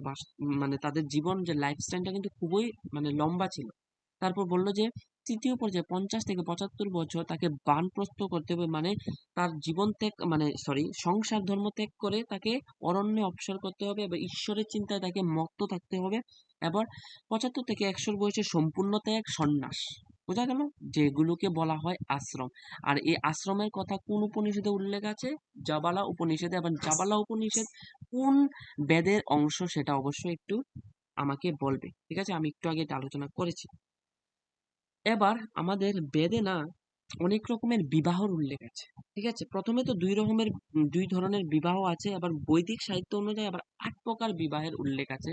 মানে তাদের জীবন যে লাইফ স্টাইলটা কিন্তু খুবই মানে লম্বা ছিল। তারপর বলল যে তৃতীয় পর্যায়ে 50 থেকে 75 বছর তাকে বানপ্রস্থ করতে হবে, মানে তার জীবন ত্যাগ, মানে সংসার ধর্ম ত্যাগ করে তাকে অরণ্যে অবসর করতে হবে এবং ঈশ্বরের চিন্তায় তাকে মত্ত থাকতে হবে। এবার 75 থেকে 100 বয়সে সম্পূর্ণ ত্যাগ, সন্ন্যাস। বোঝা গেল, যেগুলোকে বলা হয় আশ্রম। আর এই আশ্রমের কথা কোন উপনিষদে উল্লেখ আছে? জাবালা উপনিষদে। এবং জাবালা উপনিষদ কোন বেদের অংশ সেটা অবশ্যই একটু আমাকে বলবে, ঠিক আছে। আমি একটু আগে এটা আলোচনা করেছি। এবার আমাদের বেদে না অনেক রকমের বিবাহর উল্লেখ আছে, ঠিক আছে। প্রথমে তো দুই ধরনের বিবাহ আছে। আবার বৈদিক সাহিত্য অনুযায়ী আবার 8 প্রকার বিবাহের উল্লেখ আছে,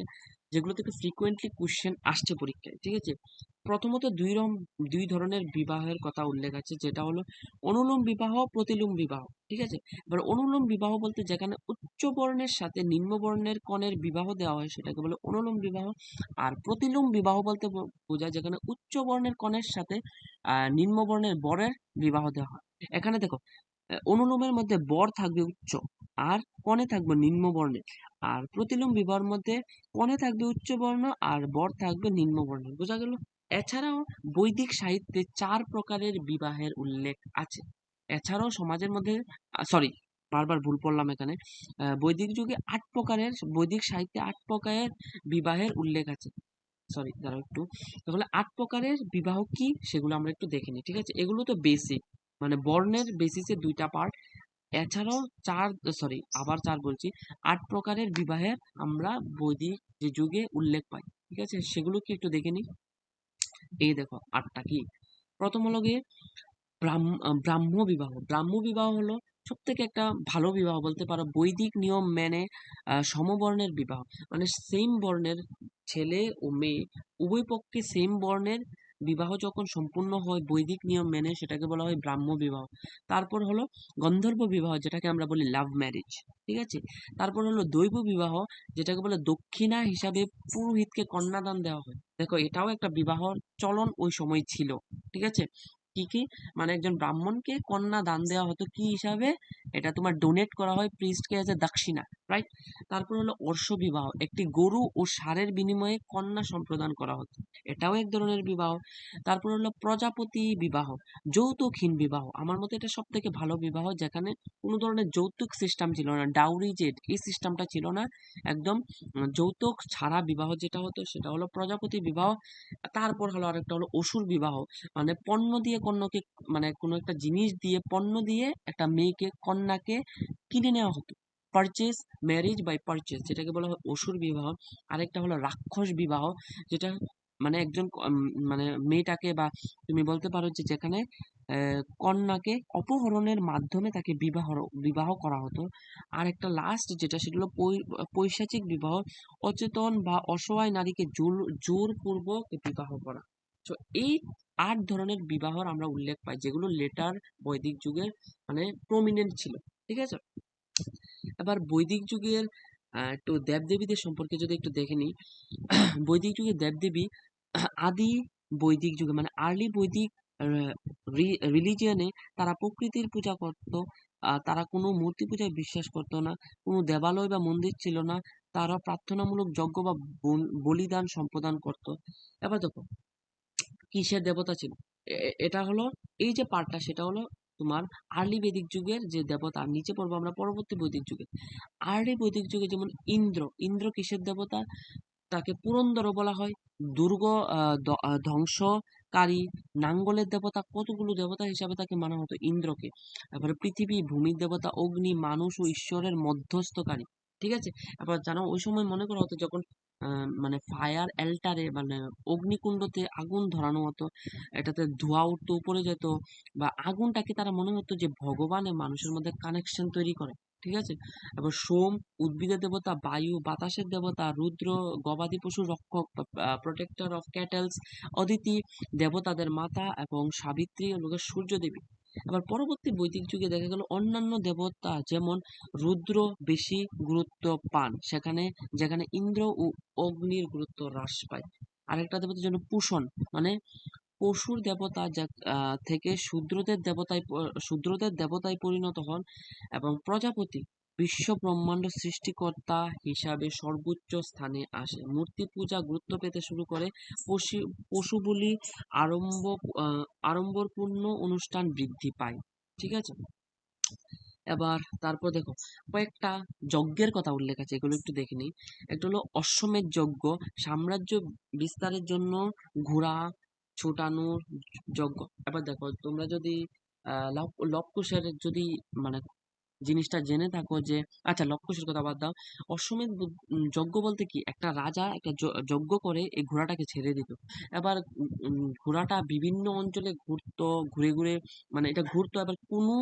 যেগুলো থেকে ফ্রিকোয়েন্টলি কোশ্চেন আসছে পরীক্ষায়, ঠিক আছে। প্রথমত দুই ধরনের বিবাহের কথা উল্লেখ আছে, যেটা হলো অনুলোম বিবাহ, প্রতিলোম বিবাহ, ঠিক আছে। এবার অনুলোম বিবাহ বলতে যেখানে উচ্চ বর্ণের সাথে নিম্ন বর্ণের কনের বিবাহ দেওয়া হয় সেটাকে বলে অনুলোম বিবাহ। আর প্রতিলোম বিবাহ বলতে বোঝায় যেখানে উচ্চ বর্ণের কনের সাথে নিম্ন বর্ণের বরের বিবাহ দেওয়া হয়। এখানে দেখো অনুলোমের মধ্যে বর থাকবে উচ্চ আর কনে থাকবে নিম্ন বর্ণের। আর প্রতিলোম বিবাহের মধ্যে কনে থাকবে উচ্চ বর্ণ আর বর থাকবে নিম্ন বর্ণের। বোঝা গেল। এছাড়াও বৈদিক সাহিত্যে 4 প্রকারের বিবাহের উল্লেখ আছে। এছাড়াও সমাজের মধ্যে সরি, বারবার ভুল পড়লাম এখানে। বৈদিক সাহিত্যে 8 প্রকারের বিবাহের উল্লেখ আছে। সরি, দাঁড়াও একটু। তাহলে 8 প্রকারের বিবাহ কি সেগুলো আমরা একটু দেখে নিই, ঠিক আছে। এগুলো তো বেসিক, মানে বর্ণের বেসিসে 2টা পার্ট। এছাড়াও আবার 4 বলছি, 8 প্রকারের বিবাহের আমরা বৈদিক যে যুগে উল্লেখ পাই, ঠিক আছে। সেগুলো কি একটু দেখে নিই। এই দেখো 8টা কি। প্রথম হলো গিয়ে ব্রাহ্ম বিবাহ। ব্রাহ্ম বিবাহ হলো সব থেকে একটা ভালো বিবাহ বলতে পারো। বৈদিক নিয়ম মেনে সমবর্ণের বিবাহ, মানে সেম বর্ণের ছেলে ও মেয়ে উভয় পক্ষে সেম বর্ণের বিবাহ যখন সম্পূর্ণ হয় বৈদিক নিয়ম মেনে সেটাকে বলা হয় ব্রাহ্ম বিবাহ। তারপর হলো গন্ধর্ব বিবাহ, যেটাকে আমরা বলি লাভ ম্যারেজ, ঠিক আছে। তারপর হলো দৈব বিবাহ, যেটাকে বলে দক্ষিণা হিসাবে পুরোহিতকে কন্যাদান দেওয়া হয়। দেখো এটাও একটা বিবাহর চলন ওই সময় ছিল, ঠিক আছে। কি কি, মানে একজন ব্রাহ্মণকে কন্যা দান দেওয়া হতো কি হিসাবে, এটা তোমার ডোনেট করা হয় প্রিস্টকে এজ এ দক্ষিণা, রাইট। তারপর হলো অর্শ বিবাহ, একটি গরু ও ষাঁড়ের বিনিময়ে কন্যা সম্প্রদান করা হতো, এটাও এক ধরনের বিবাহ। তারপর হলো প্রজাপতি বিবাহ, যৌতুকহীন বিবাহ, আমার মতে এটা সব থেকে ভালো বিবাহ, যেখানে কোনো ধরনের যৌতুক সিস্টেম ছিল না, ডাউরি যে এই সিস্টেমটা ছিল না, একদম যৌতুক ছাড়া বিবাহ যেটা হতো সেটা হলো প্রজাপতি বিবাহ। তারপর হলো আরেকটা হলো অসুর বিবাহ, মানে পণ্য দিয়ে কন্যাকে, মানে কোনো একটা জিনিস দিয়ে পণ্য দিয়ে একটা মেয়েকে কন্যাকে কিনে নেওয়া হতো, পারচেজ, ম্যারেজ বাই পারচেজ, যেটাকে বলা হয় অসুর বিবাহ। আরেকটা হলো রাক্ষস বিবাহ, যেটা মানে একজন মানে মেয়েটাকে, বা তুমি বলতে পারো যে যেখানে কন্যাকে অপহরণের মাধ্যমে তাকে বিবাহ করা হতো। আর একটা লাস্ট যেটা, সেটা হলো পৈশাচিক বিবাহ, অচেতন বা অসহায় নারীকে জোরপূর্বক বিবাহ করা। তো এই ৮ ধরনের বিবাহর আমরা উল্লেখ পাই, যেগুলো লেটার বৈদিক যুগের মানে প্রমিনেন্ট ছিল, ঠিক আছে। এবার বৈদিক যুগের একটু দেবদেবীদের সম্পর্কে যদি একটু দেখে নিই, বৈদিক যুগের দেবদেবী আদি বৈদিক যুগে মানে আর্লি বৈদিক রিলিজিয়নে তারা প্রকৃতির পূজা করত। তারা কোনো মূর্তি পূজায় বিশ্বাস করতো না, কোনো দেবালয় বা মন্দির ছিল না, তারা প্রার্থনামূলক যজ্ঞ বা বলিদান সম্পাদন করত। এবার দেখো কিসের দেবতা ছিল, এটা হলো এই যে পার্টটা, সেটা হলো তোমার আর্লি বৈদিক যুগের যে দেবতা। নিচে পড়বো আমরা পরবর্তী বৈদিক যুগে। আর্লি বৈদিক যুগে যেমন ইন্দ্র, ইন্দ্র কিসের দেবতা, তাকে পুরন্দরও বলা হয়। দুর্গ ধ্বংসকারী, নাঙ্গলের দেবতা, কতগুলো দেবতা হিসাবে তাকে মানা হতো ইন্দ্রকে। তারপরে পৃথিবী, ভূমির দেবতা, অগ্নি, মানুষ ও ঈশ্বরের মধ্যস্থকারী, ঠিক আছে। আবার জানো ওই সময় মনে করা হতো যখন মানে ফায়ার অ্যাল্টারে মানে অগ্নিকুণ্ডতে আগুন ধরানো হতো, এটাতে ধোঁয়া উঠতো উপরে যেত, বা আগুনটাকে তারা মনে হতো যে ভগবান এবং মানুষের মধ্যে কানেকশন তৈরি করে, ঠিক আছে। এবার সোম, উদ্ভিদের দেবতা, বায়ু, বাতাসের দেবতা, রুদ্র, গবাদি পশুর রক্ষক, প্রোটেক্টর অফ ক্যাটেলস, অদিতি, দেবতাদের মাতা, এবং সাবিত্রী হলো সূর্য দেবী। আবার পরবর্তী বৈদিক যুগে দেখা গেল অন্যান্য দেবতা যেমন রুদ্র বেশি গুরুত্ব পান সেখানে, যেখানে ইন্দ্র ও অগ্নির গুরুত্ব হ্রাস পায়। আরেকটা দেবতা যেন পুষণ, মানে পশুর দেবতা থেকে শূদ্রদের দেবতায় পরিণত হন। এবং প্রজাপতি বিশ্ব ব্রহ্মাণ্ড সৃষ্টিকর্তা হিসাবে সর্বোচ্চ স্থানে আসে। মূর্তি পূজা গুরুত্ব পেতে শুরু করে, পশু পশু বলি আড়ম্ব আড়ম্বরপূর্ণ অনুষ্ঠান বৃদ্ধি পায়, ঠিক আছে। এবার তারপর দেখো কয়েকটা যজ্ঞের কথা উল্লেখ আছে, এগুলো একটু দেখে নিই। একটা হলো অশ্বমেধ যজ্ঞ, সাম্রাজ্য বিস্তারের জন্য ঘোড়া ছোটানোর যজ্ঞ। এবার দেখো তোমরা যদি লব কুশের যদি মানে জিনিসটা জেনে থাকো যে, আচ্ছা লব কুশের কথা বাদ দাও, অশ্বমেধ যজ্ঞ বলতে কি, একটা রাজা একটা যজ্ঞ করে এই ঘোড়াটাকে ছেড়ে দিত। এবার ঘোড়াটা বিভিন্ন অঞ্চলে ঘুরতো, ঘুরে ঘুরে মানে এটা ঘুরতো। এবার কোনো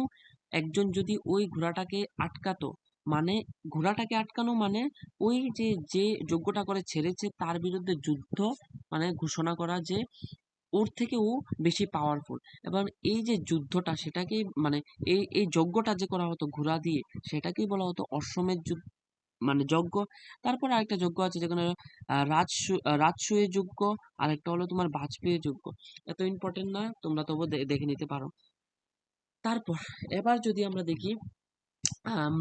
একজন যদি ওই ঘোড়াটাকে আটকাতো, মানে ঘোড়াটাকে আটকানো মানে ওই যে যে যজ্ঞটা করে ছেড়েছে তার বিরুদ্ধে যুদ্ধ, মানে ঘোষণা করা যে ওর থেকে ও বেশি পাওয়ারফুল। এবং এই যে যুদ্ধটা সেটাকেই মানে এই যজ্ঞটা যে করা হতো ঘোড়া দিয়ে, সেটাকেই বলা হতো অশ্বমেধ যুদ্ধ মানে যজ্ঞ। তারপর আরেকটা যজ্ঞ আছে যেখানে রাজসূয় যজ্ঞ, আরেকটা হলো তোমার বাজপেয়ী যজ্ঞ। এত ইম্পর্টেন্ট না, তোমরা তবু দেখে নিতে পারো। তারপর এবার যদি আমরা দেখি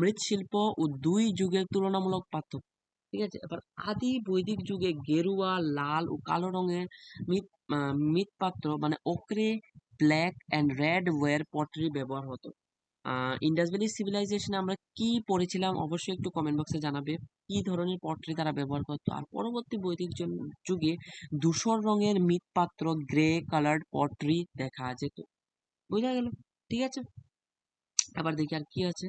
মৃৎশিল্প ও দুই যুগের তুলনামূলক পার্থক্য, ঠিক আছে। এবার আদি বৈদিক যুগে গেরুয়া, লাল ও কালো রঙের মৃৎপাত্র মানে ochre, black and red ware pottery ব্যবহার হতো। ইন্ডাস ভ্যালি সিভিলাইজেশনে আমরা কি পড়েছিলাম অবশ্যই একটু কমেন্ট বক্সে জানাবে, কি ধরনের পটরি তারা ব্যবহার করতো। আর পরবর্তী বৈদিক যুগে ধূসর রঙের মৃৎপাত্র, গ্রে কালার্ড পটরি দেখা যেত, বোঝা গেল, ঠিক আছে। আবার দেখি আর কি আছে।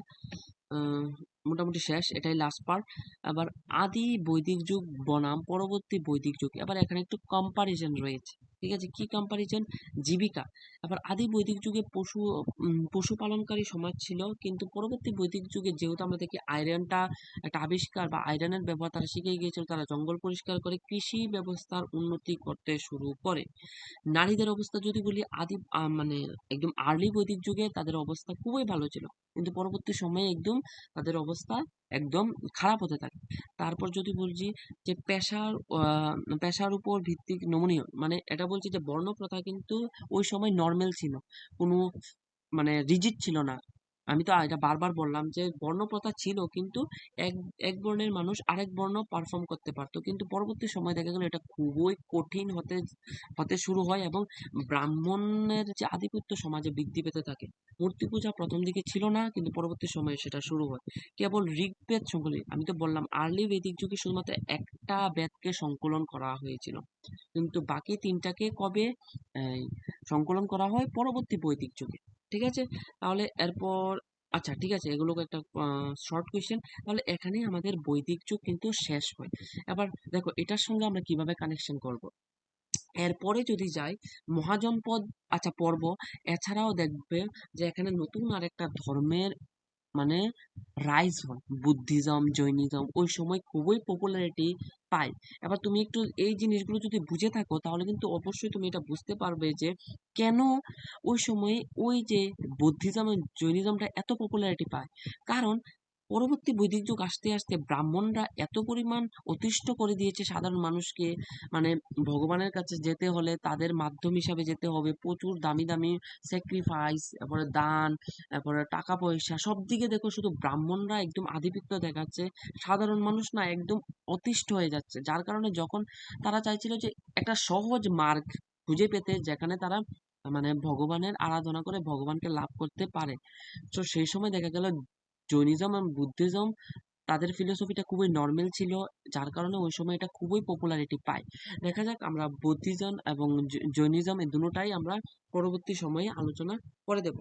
আহ, মোটামুটি শেষ, এটাই লাস্ট পার্ট। আবার আদি বৈদিক যুগ বনাম পরবর্তী বৈদিক যুগ, এবার এখানে একটু কম্পারিজন রয়েছে। ঠিক আছে, কি কম্পারিজন? জীবিকা। আবার আদি বৈদিক যুগে পশুপালনকারী সমাজ ছিল, কিন্তু পরবর্তী বৈদিক যুগে যেহেতু আমরা দেখি আয়রনটা একটা আবিষ্কার বা আয়রনের ব্যবহার তারা শিখে গিয়েছিল, তারা জঙ্গল পরিষ্কার করে কৃষি ব্যবস্থার উন্নতি করতে শুরু করে। নারীদের অবস্থা যদি বলি, মানে একদম আর্লি বৈদিক যুগে তাদের অবস্থা খুবই ভালো ছিল, কিন্তু পরবর্তী সময়ে একদম তাদের অবস্থা একদম খারাপ হতে থাকে। তারপর যদি বলছি যে পেশার উপর ভিত্তিক নমনীয়, মানে এটা বলছি যে বর্ণ প্রথা কিন্তু ওই সময় নর্মাল ছিল, কোনো মানে রিজিড ছিল না। আমি তো এটা বারবার বললাম যে বর্ণপ্রথা ছিল, কিন্তু এক এক বর্ণের মানুষ আরেক বর্ণ পারফর্ম করতে পারতো, কিন্তু পরবর্তী সময় দেখা গেল এটা খুবই কঠিন হতে হতে শুরু হয়, এবং ব্রাহ্মণের যে আধিপত্য সমাজে বৃদ্ধি পেতে থাকে। মূর্তি পূজা প্রথম দিকে ছিল না, কিন্তু পরবর্তী সময়ে সেটা শুরু হয়। কেবল ঋগ্বেদ সংকলন, আমি তো বললাম আর্লি বৈদিক যুগে শুধুমাত্র একটা বেদকে সংকলন করা হয়েছিল, কিন্তু বাকি তিনটাকে কবে এই, সংকলন করা হয় পরবর্তী বৈদিক যুগে। ঠিক আছে, তাহলে এরপর আচ্ছা ঠিক আছে, এগুলোকে একটা শর্ট কোয়েশ্চেন। তাহলে এখানেই আমাদের বৈদিক যুগ কিন্তু শেষ হয়। এবার দেখো এটার সঙ্গে আমরা কিভাবে কানেকশন করব। এরপরে যদি যাই মহাজনপদ আচ্ছা পর্ব, এছাড়াও দেখবে যে এখানে নতুন আরেকটা ধর্মের মানে রাইজ হয়, বুদ্ধিজম জৈনিজম ওই সময় খুবই পপুলারিটি পায়। এবার তুমি একটু এই জিনিসগুলো যদি বুঝে থাকো, তাহলে কিন্তু অবশ্যই তুমি এটা বুঝতে পারবে যে কেন ওই সময়ে ওই যে বুদ্ধিজম জৈনিজমটা এত পপুলারিটি পায়। কারণ পরবর্তী বৈদিক যুগ আসতে আসতে ব্রাহ্মণরা এত পরিমাণ অতিষ্ঠ করে দিয়েছে সাধারণ মানুষকে, মানে ভগবানের কাছে যেতে হলে তাদের মাধ্যম হিসাবে যেতে হবে, প্রচুর দামি দামি স্যাক্রিফাইস, তারপরে দান, তারপরে টাকা পয়সা, সব দিকে দেখো শুধু ব্রাহ্মণরা একদম আধিপত্য দেখাচ্ছে, সাধারণ মানুষ না একদম অতিষ্ঠ হয়ে যাচ্ছে। যার কারণে যখন তারা চাইছিল যে একটা সহজ মার্গ খুঁজে পেতে যেখানে তারা মানে ভগবানের আরাধনা করে ভগবানকে লাভ করতে পারে, তো সেই সময় দেখা গেল জৈনিজম এবং বুদ্ধিজম তাদের ফিলোসফিটা খুবই নর্মাল ছিল, যার কারণে ওই সময় এটা খুবই পপুলারিটি পায়। দেখা যাক আমরা বুদ্ধিজম এবং জৈনিজম এই দুটোটাই আমরা পরবর্তী সময়ে আলোচনা করে দেব।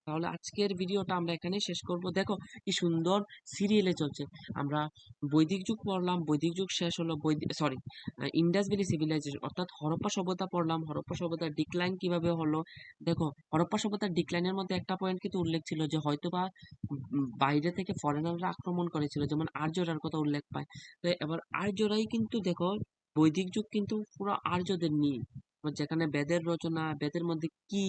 তাহলে আজকের ভিডিওটা আমরা এখানে শেষ করব। দেখো কি সুন্দর সিরিয়ালে চলছে। আমরা বৈদিক যুগ পড়লাম, বৈদিক যুগ শেষ হলো, সরি ইন্ডাস ভ্যালি সিভিলাইজেশন অর্থাৎ হরপ্পা সভ্যতা পড়লাম, হরপ্পা সভ্যতার ডিক্লাইন কিভাবে হলো। দেখো হরপ্পা সভ্যতার ডিক্লাইনের মধ্যে একটা পয়েন্ট কিন্তু উল্লেখ ছিল যে হয়তোবা বাইরে থেকে ফরেনাররা আক্রমণ করেছিল, যেমন আর্যরার কথা উল্লেখ পায়। তো এবার আর্যরাই কিন্তু দেখো বৈদিক যুগ কিন্তু পুরো আর্যদের নিয়ে, যেখানে বেদের রচনা, বেদের মধ্যে কি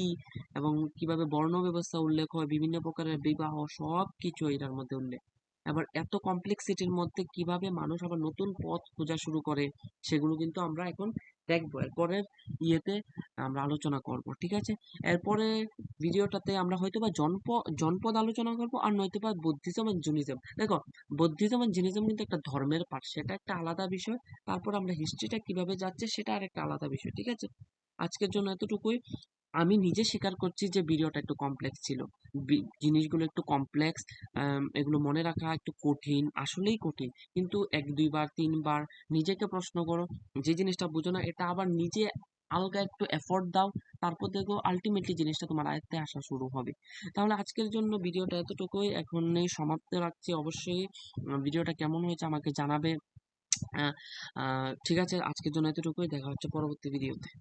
এবং কিভাবে বর্ণ ব্যবস্থা উল্লেখ হয়, বিভিন্ন প্রকারের বিবাহ, সব কিছু এটার মধ্যে উল্লেখ। আবার এত কমপ্লেক্সিটির মধ্যে কিভাবে মানুষ আবার নতুন পথ খোঁজা শুরু করে, সেগুলো কিন্তু আমরা এখন দেখবো এরপরের ইয়েতে আমরা আলোচনা করব। ঠিক আছে, এরপরে ভিডিওটাতে আমরা হয়তোবা জনপদ আলোচনা করব, আর নয়তোবা বুদ্ধিজম এন্ড জুনিজম। দেখো বুদ্ধিজম এন্ড জুনিজম কিন্তু একটা ধর্মের পার্ট, সেটা একটা আলাদা বিষয়। তারপর আমরা হিস্ট্রিটা কিভাবে যাচ্ছে সেটা আর একটা আলাদা বিষয়। ঠিক আছে, আজকের জন্য এতটুকুই। আমি নিজে স্বীকার করছি যে ভিডিওটা একটু কমপ্লেক্স ছিল, জিনিসগুলো একটু কমপ্লেক্স, এগুলো মনে রাখা একটু কঠিন, আসলেই কঠিন। কিন্তু এক দুইবার তিনবার নিজেকে প্রশ্ন করো, যে জিনিসটা বুঝো না এটা আবার নিজে আলগা একটু এফোর্ট দাও, তারপর দেখো আলটিমেটলি জিনিসটা তোমার আয়ত্তে আসা শুরু হবে। তাহলে আজকের জন্য ভিডিওটা এতটুকুই, এখনই সমাপ্ত রাখছি। অবশ্যই ভিডিওটা কেমন হয়েছে আমাকে জানাবে। ঠিক আছে, আজকের জন্য এতটুকুই, দেখা হচ্ছে পরবর্তী ভিডিওতে।